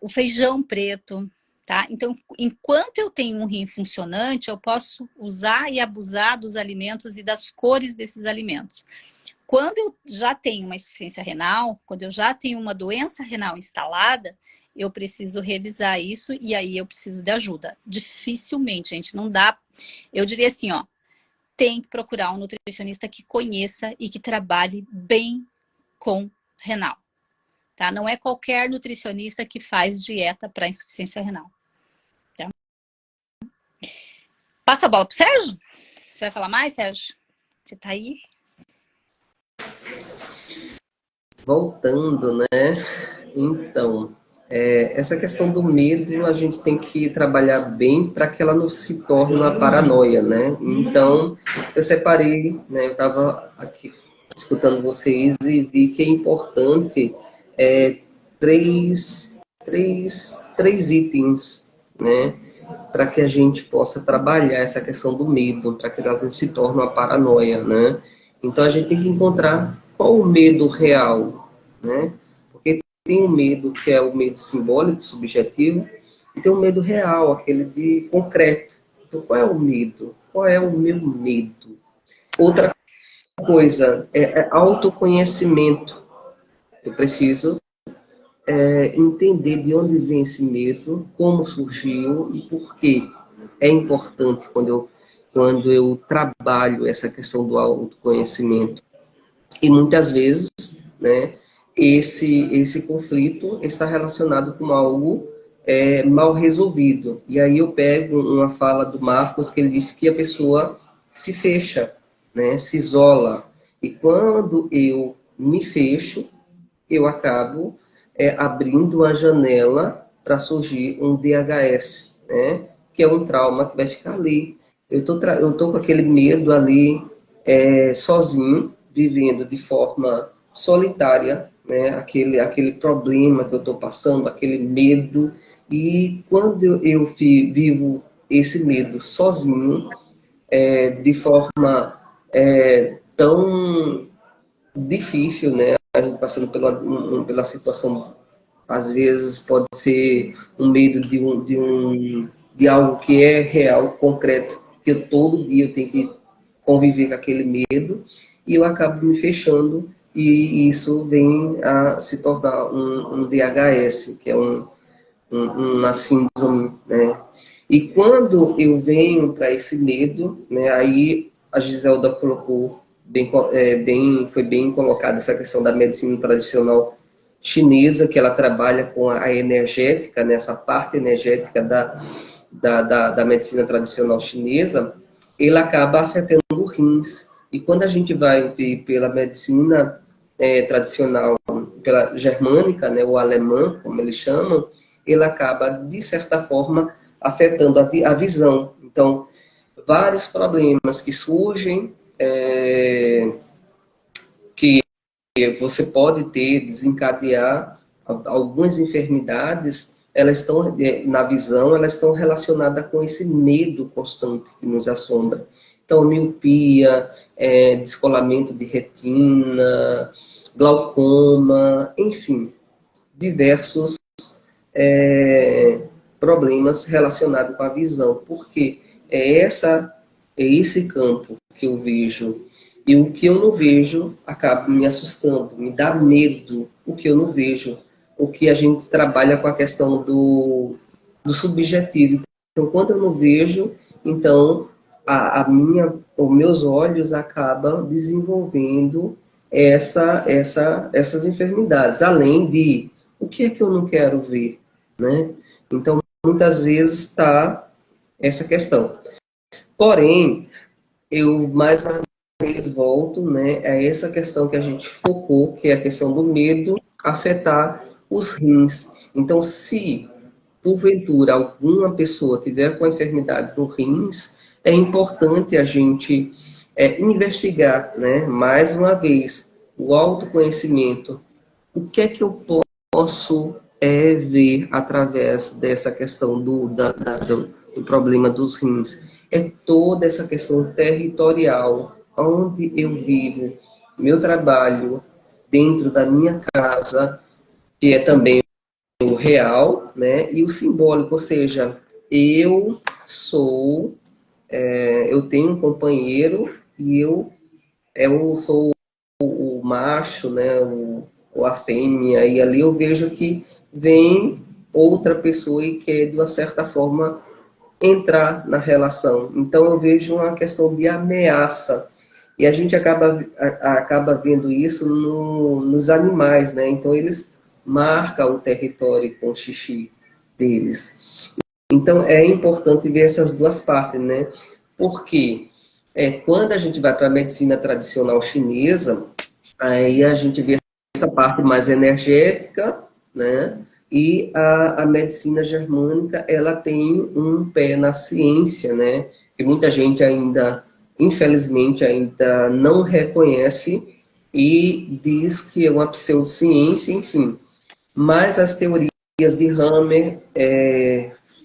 o feijão preto, tá? Então, enquanto eu tenho um rim funcionante, eu posso usar e abusar dos alimentos e das cores desses alimentos. Quando eu já tenho uma insuficiência renal, quando eu já tenho uma doença renal instalada, eu preciso revisar isso e aí eu preciso de ajuda. Dificilmente, gente, não dá. Eu diria assim, tem que procurar um nutricionista que conheça e que trabalhe bem com renal, tá? Não é qualquer nutricionista que faz dieta para insuficiência renal. Tá? Passa a bola pro Sérgio? Você vai falar mais, Sérgio? Você tá aí? Voltando, né? Então, essa questão do medo a gente tem que trabalhar bem para que ela não se torne uma paranoia, né? Então, eu separei, né? Eu estava aqui escutando vocês e vi que é importante três três itens, né, para que a gente possa trabalhar essa questão do medo, para que ela não se torne uma paranoia, né? Então a gente tem que encontrar qual o medo real, né? Porque tem um medo que é o medo simbólico, subjetivo, e tem o medo real, aquele de concreto. Então, qual é o medo? Qual é o meu medo? Outra coisa é autoconhecimento. Eu preciso entender de onde vem esse medo, como surgiu e por quê. É importante quando eu trabalho essa questão do autoconhecimento. E muitas vezes, né, esse conflito está relacionado com algo mal resolvido. E aí eu pego uma fala do Marcos, que ele disse que a pessoa se fecha, né, se isola. E quando eu me fecho, eu acabo abrindo uma janela para surgir um DHS, né? Que é um trauma que vai ficar ali. Eu tô com aquele medo ali, sozinho, vivendo de forma solitária, né? Aquele problema que eu estou passando, aquele medo. E quando eu vivo esse medo sozinho, de forma tão difícil, né? A gente passando pela situação, às vezes pode ser um medo de algo que é real, concreto, que eu todo dia eu tenho que conviver com aquele medo, e eu acabo me fechando, e isso vem a se tornar um DHS, que é uma síndrome, né? E quando eu venho para esse medo, né, aí a Giselda colocou foi bem colocada essa questão da medicina tradicional chinesa, que ela trabalha com a energética, né, essa parte energética da medicina tradicional chinesa, ele acaba afetando os rins. E quando a gente vai ver pela medicina tradicional, pela germânica, né, ou alemã, como eles chamam, ele acaba, de certa forma, afetando a visão. Então, vários problemas que surgem, que você pode ter, desencadear algumas enfermidades, elas estão na visão, elas estão relacionadas com esse medo constante que nos assombra. Então, miopia, descolamento de retina, glaucoma, enfim, diversos problemas relacionados com a visão, porque é esse campo que eu vejo, e o que eu não vejo acaba me assustando, me dá medo o que eu não vejo, o que a gente trabalha com a questão do subjetivo. Então, quando eu não vejo, então os meus olhos acabam desenvolvendo essas enfermidades, além de o que é que eu não quero ver, né? Então, muitas vezes está essa questão. Porém, eu mais uma vez volto, né, a essa questão que a gente focou, que é a questão do medo afetar os rins. Então, se porventura alguma pessoa tiver com a enfermidade no rins, é importante a gente investigar, né, mais uma vez, o autoconhecimento. O que é que eu posso ver através dessa questão do problema dos rins? É toda essa questão territorial, onde eu vivo, meu trabalho, dentro da minha casa, que é também o real, né? E o simbólico, ou seja, eu tenho um companheiro e eu sou o macho, né? Ou a fêmea, e ali eu vejo que vem outra pessoa e quer, de uma certa forma, entrar na relação. Então eu vejo uma questão de ameaça. E a gente acaba vendo isso nos animais, né? Então eles marcam o território com o xixi deles. Então é importante ver essas duas partes, né? Porque quando a gente vai para a medicina tradicional chinesa, aí a gente vê essa parte mais energética, né? E a medicina germânica, ela tem um pé na ciência, né? Que muita gente ainda, infelizmente, ainda não reconhece e diz que é uma pseudociência, enfim. Mas as teorias de Hammer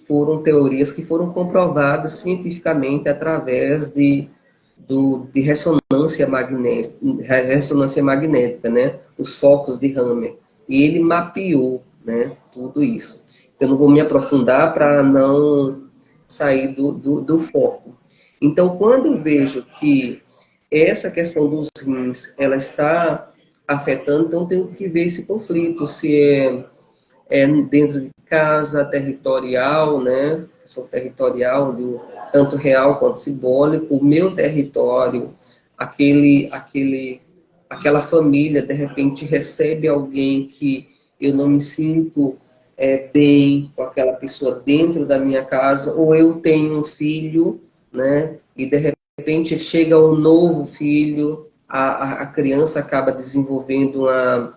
foram teorias que foram comprovadas cientificamente através de ressonância magnética, né? Os focos de Hammer. E ele mapeou, né, tudo isso. Eu não vou me aprofundar para não sair do foco. Então, quando eu vejo que essa questão dos rins, ela está afetando, então eu tenho que ver esse conflito, se é dentro de casa, territorial, né? Questão territorial, tanto real quanto simbólico, o meu território, aquela família, de repente, recebe alguém que eu não me sinto bem com aquela pessoa dentro da minha casa, ou eu tenho um filho, né? E de repente chega um novo filho, a criança acaba desenvolvendo uma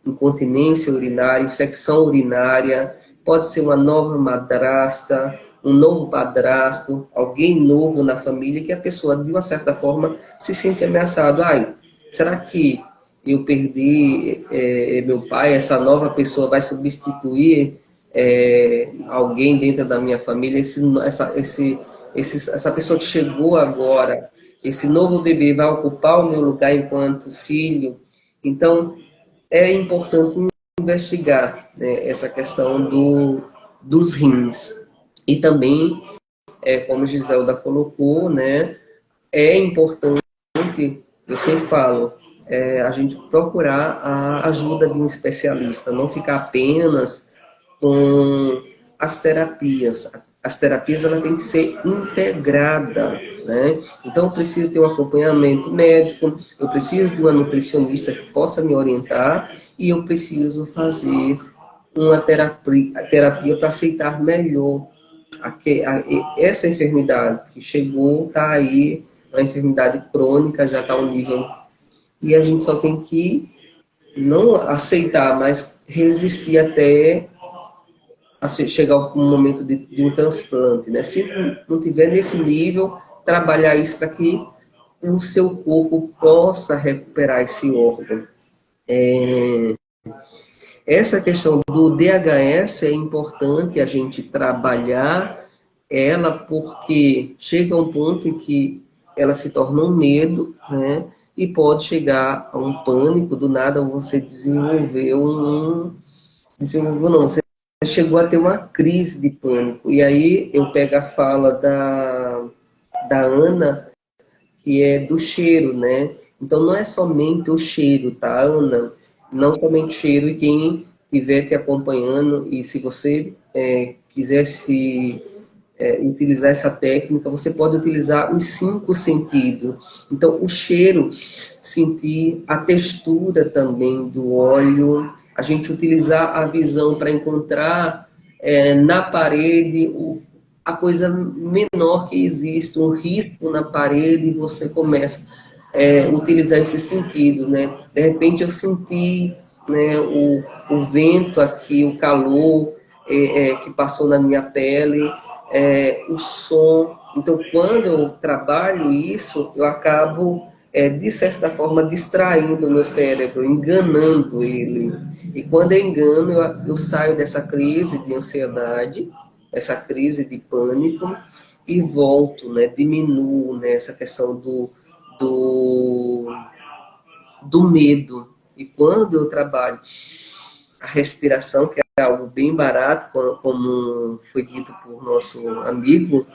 incontinência urinária, infecção urinária, pode ser uma nova madrasta, um novo padrasto, alguém novo na família, que a pessoa, de uma certa forma, se sente ameaçado. Ai, será que eu perdi meu pai, essa nova pessoa vai substituir alguém dentro da minha família, essa pessoa que chegou agora, esse novo bebê vai ocupar o meu lugar enquanto filho? Então, é importante investigar, né, essa questão dos rins. E também, como Giselda colocou, né, é importante, eu sempre falo, a gente procurar a ajuda de um especialista, não ficar apenas com as terapias. As terapias ela tem que ser integrada, né? Então eu preciso ter um acompanhamento médico, eu preciso de uma nutricionista que possa me orientar e eu preciso fazer uma terapia para aceitar melhor essa enfermidade que chegou, está aí, uma enfermidade crônica, já está um nível, e a gente só tem que não aceitar, mas resistir até chegar ao momento de um transplante, né? Se não tiver nesse nível, trabalhar isso para que o seu corpo possa recuperar esse órgão. Essa questão do DHS é importante a gente trabalhar ela, porque chega um ponto em que ela se torna um medo, né? E pode chegar a um pânico, do nada você desenvolveu não, você chegou a ter uma crise de pânico. E aí eu pego a fala da Ana, que é do cheiro, né? Então não é somente o cheiro, tá, Ana? Não somente o cheiro, e quem estiver te acompanhando, e se você quiser utilizar essa técnica, você pode utilizar os 5 sentidos. Então, o cheiro, sentir a textura também do óleo, a gente utilizar a visão para encontrar na parede a coisa menor que existe, um risco na parede, e você começa a utilizar esses sentidos, né? De repente eu senti, né, o vento aqui, o calor que passou na minha pele, o som. Então, quando eu trabalho isso, eu acabo, de certa forma, distraindo o meu cérebro, enganando ele. E quando eu engano, eu saio dessa crise de ansiedade, essa crise de pânico, e volto, né, diminuo, né, essa questão do medo. E quando eu trabalho a respiração, que é algo bem barato, como foi dito por nosso amigo,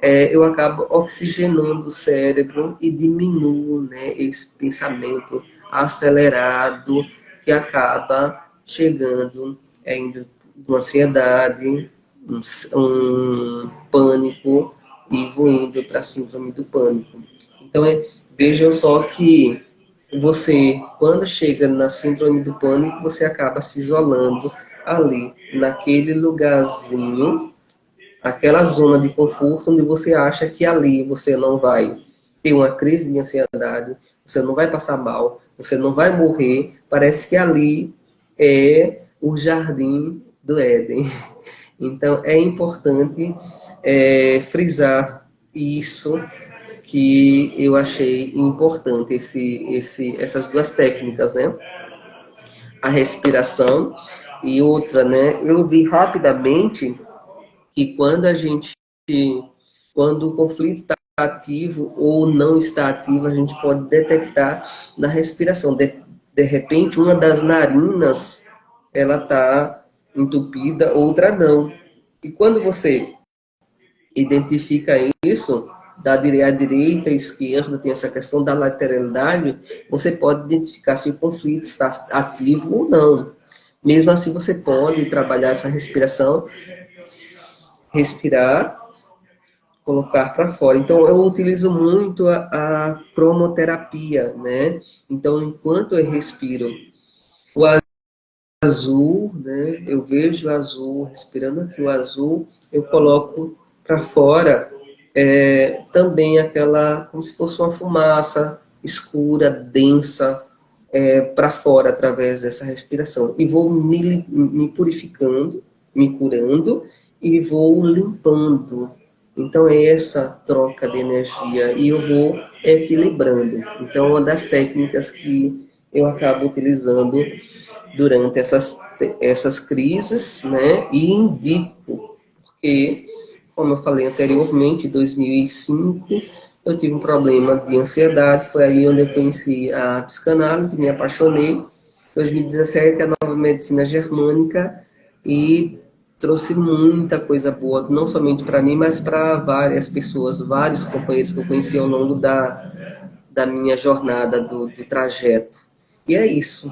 eu acabo oxigenando o cérebro e diminuo, né, esse pensamento acelerado que acaba chegando indo uma ansiedade, um pânico, e vou indo para a síndrome do pânico. Então, vejam só que você, quando chega na síndrome do pânico, você acaba se isolando ali, naquele lugarzinho, aquela zona de conforto, onde você acha que ali você não vai ter uma crise de ansiedade, você não vai passar mal, você não vai morrer. Parece que ali é o jardim do Éden. Então, é importante frisar isso, que eu achei importante, essas 2 técnicas, né? A respiração E outra, né? Eu vi rapidamente que quando o conflito está ativo ou não está ativo, a gente pode detectar na respiração. De repente, uma das narinas, ela está entupida, outra não. E quando você identifica isso, à direita e à esquerda, tem essa questão da lateralidade, você pode identificar se o conflito está ativo ou não. Mesmo assim, você pode trabalhar essa respiração, respirar, colocar para fora. Então, eu utilizo muito a cromoterapia, né? Então, enquanto eu respiro o azul, né? Eu vejo o azul, respirando aqui o azul, eu coloco para fora também aquela, como se fosse uma fumaça escura, densa, para fora através dessa respiração. E vou me purificando, me curando e vou limpando. Então é essa troca de energia e eu vou equilibrando. Então é uma das técnicas que eu acabo utilizando durante essas crises, né? E indico, porque, como eu falei anteriormente, em 2005, eu tive um problema de ansiedade, foi aí onde eu conheci a psicanálise, me apaixonei. Em 2017, a nova medicina germânica, e trouxe muita coisa boa, não somente para mim, mas para várias pessoas, vários companheiros que eu conheci ao longo da minha jornada, do trajeto. E é isso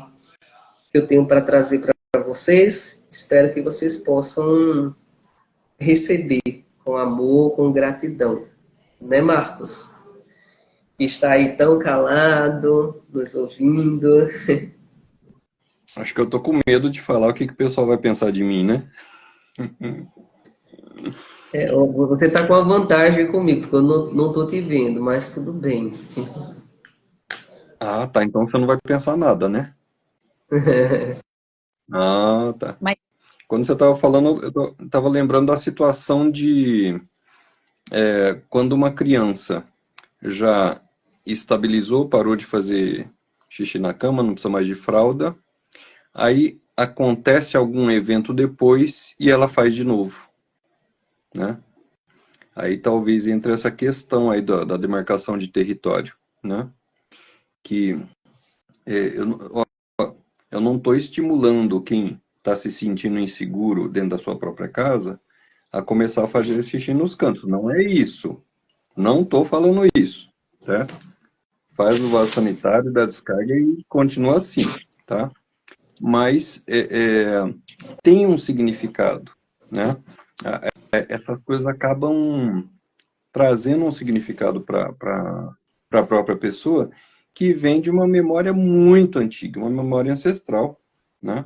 que eu tenho para trazer para vocês. Espero que vocês possam receber com amor, com gratidão. Né, Marcos? Que está aí tão calado, nos ouvindo. Acho que eu tô com medo de falar o que o pessoal vai pensar de mim, né? Você está com a vantagem comigo, porque eu não estou te vendo, mas tudo bem. Ah, tá. Então você não vai pensar nada, né? Ah, tá. Mas Quando você estava falando, eu estava lembrando da situação de quando uma criança já estabilizou, parou de fazer xixi na cama, não precisa mais de fralda, aí acontece algum evento depois e ela faz de novo, né? Aí talvez entre essa questão aí da demarcação de território, né? Que eu não estou estimulando quem está se sentindo inseguro dentro da sua própria casa a começar a fazer xixi nos cantos. Não é isso. Não estou falando isso, tá? Faz o vaso sanitário, dá descarga e continua assim, tá? Mas tem um significado, né? Essas coisas acabam trazendo um significado para a própria pessoa que vem de uma memória muito antiga, uma memória ancestral, né?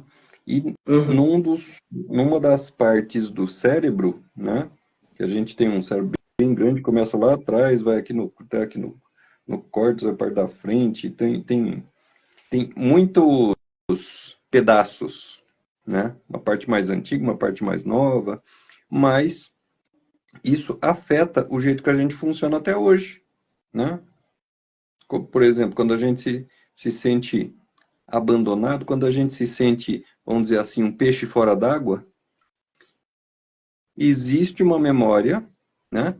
E Uhum. numa das partes do cérebro, né? Que a gente tem um cérebro bem grande, começa lá atrás, vai aqui até aqui no córtex, a parte da frente, tem muitos pedaços, né? Uma parte mais antiga, uma parte mais nova, mas isso afeta o jeito que a gente funciona até hoje, né? Por exemplo, quando a gente se sente abandonado, quando a gente se sente, vamos dizer assim, um peixe fora d'água, existe uma memória, né,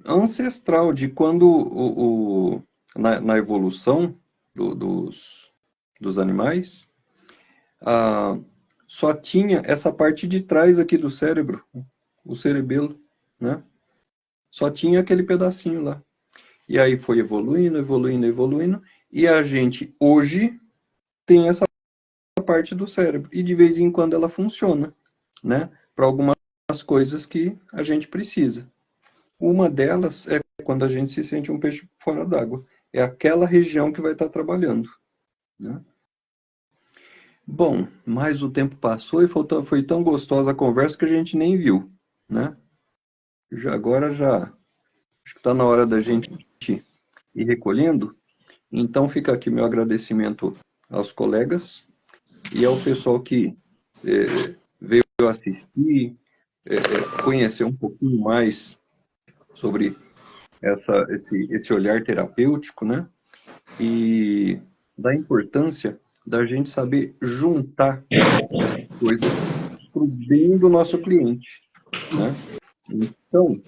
ancestral de quando na evolução dos animais, só tinha essa parte de trás aqui do cérebro, o cerebelo, né? Só tinha aquele pedacinho lá. E aí foi evoluindo, evoluindo, evoluindo, e a gente hoje tem essa parte do cérebro. E de vez em quando ela funciona, né? Para algumas coisas que a gente precisa. Uma delas é quando a gente se sente um peixe fora d'água. É aquela região que vai estar trabalhando, né? Bom, mas o tempo passou e foi tão gostosa a conversa que a gente nem viu, né? Agora já acho que está na hora da gente ir recolhendo. Então fica aqui meu agradecimento aos colegas e ao pessoal que veio assistir, conhecer um pouquinho mais sobre esse olhar terapêutico, né? E da importância da gente saber juntar essa coisa para o bem do nosso cliente, né? Então,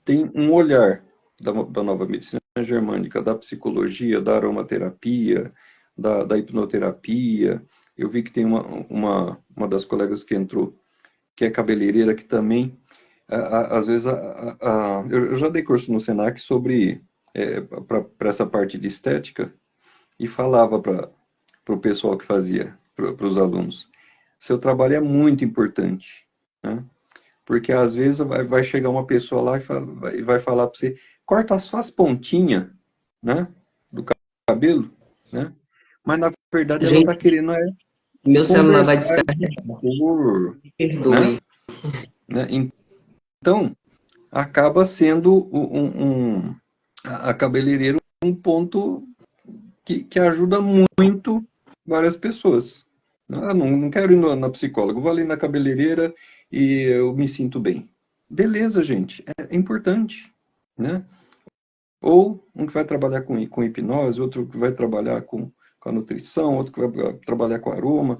tem um olhar da nova medicina germânica, da psicologia, da aromaterapia, da hipnoterapia. Eu vi que tem uma das colegas que entrou, que é cabeleireira, que também, às vezes, eu já dei curso no Senac sobre, para essa parte de estética, e falava para o pessoal que fazia, para os alunos, seu trabalho é muito importante, né? Porque às vezes vai chegar uma pessoa lá e vai falar para você, corta só as pontinhas, né, do cabelo, né? Mas na verdade ela está Gente, querendo meu celular vai conversar descarregar. por, Me perdoe. né? Então, acaba sendo a cabeleireira um ponto que ajuda muito várias pessoas. Não quero ir na psicóloga, vou ali na cabeleireira e eu me sinto bem. Beleza, gente, é importante, né? Ou um que vai trabalhar com hipnose, outro que vai trabalhar com a nutrição, outro que vai trabalhar com aroma.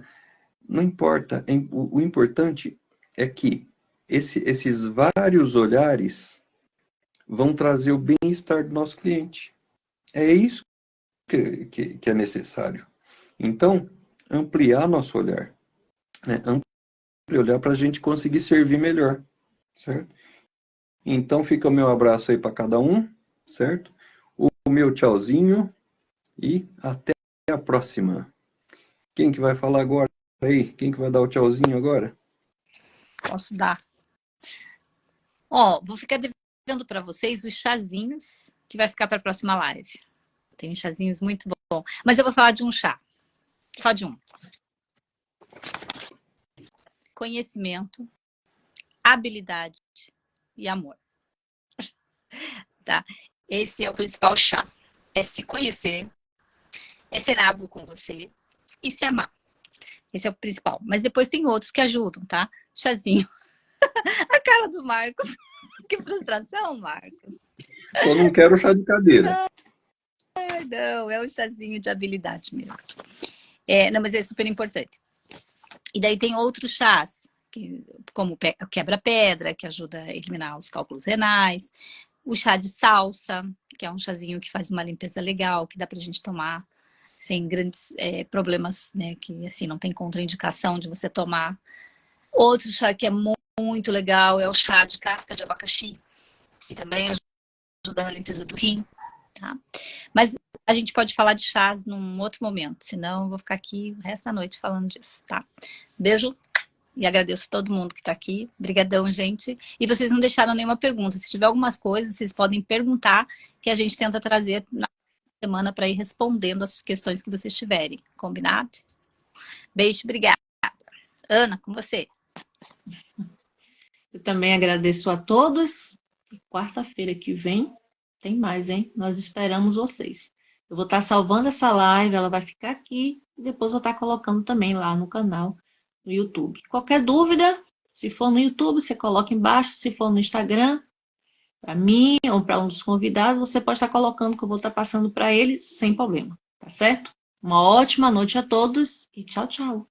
Não importa. O importante é que esses vários olhares vão trazer o bem-estar do nosso cliente. É isso que é necessário. Então, ampliar nosso olhar, né? Ampliar olhar para a gente conseguir servir melhor, certo? Então, fica o meu abraço aí para cada um, certo? O meu tchauzinho e até a próxima. Quem que vai falar agora aí? Quem que vai dar o tchauzinho agora? Posso dar. Ó, vou ficar devendo para vocês os chazinhos que vai ficar para a próxima live. Tem uns chazinhos muito bons. Mas eu vou falar de um chá. Só de um. Conhecimento, habilidade e amor. Tá? Esse é o principal chá. É se conhecer, é ser hábil com você e se amar. Esse é o principal. Mas depois tem outros que ajudam, tá? Chazinho. A cara do Marcos. Que frustração, Marcos. Só não quero chá de cadeira. Ai, não, é um chazinho de habilidade mesmo. Não, mas é super importante. E daí tem outros chás, como o quebra-pedra, que ajuda a eliminar os cálculos renais. O chá de salsa, que é um chazinho que faz uma limpeza legal, que dá pra gente tomar sem grandes problemas, né? Que assim, não tem contraindicação de você tomar. Outro chá que é muito legal é o chá de casca de abacaxi, que também ajuda na limpeza do rim, tá? Mas a gente pode falar de chás num outro momento, senão eu vou ficar aqui o resto da noite falando disso, tá? Beijo e agradeço a todo mundo que tá aqui. Obrigadão, gente. E vocês não deixaram nenhuma pergunta. Se tiver algumas coisas, vocês podem perguntar, que a gente tenta trazer na semana para ir respondendo as questões que vocês tiverem. Combinado? Beijo, obrigada. Ana, com você. Eu também agradeço a todos. Quarta-feira que vem tem mais, hein? Nós esperamos vocês. Eu vou estar salvando essa live, ela vai ficar aqui e depois eu vou estar colocando também lá no canal no YouTube. Qualquer dúvida, se for no YouTube, você coloca embaixo. Se for no Instagram, para mim ou para um dos convidados, você pode estar colocando que eu vou estar passando para eles sem problema, tá certo? Uma ótima noite a todos e tchau, tchau.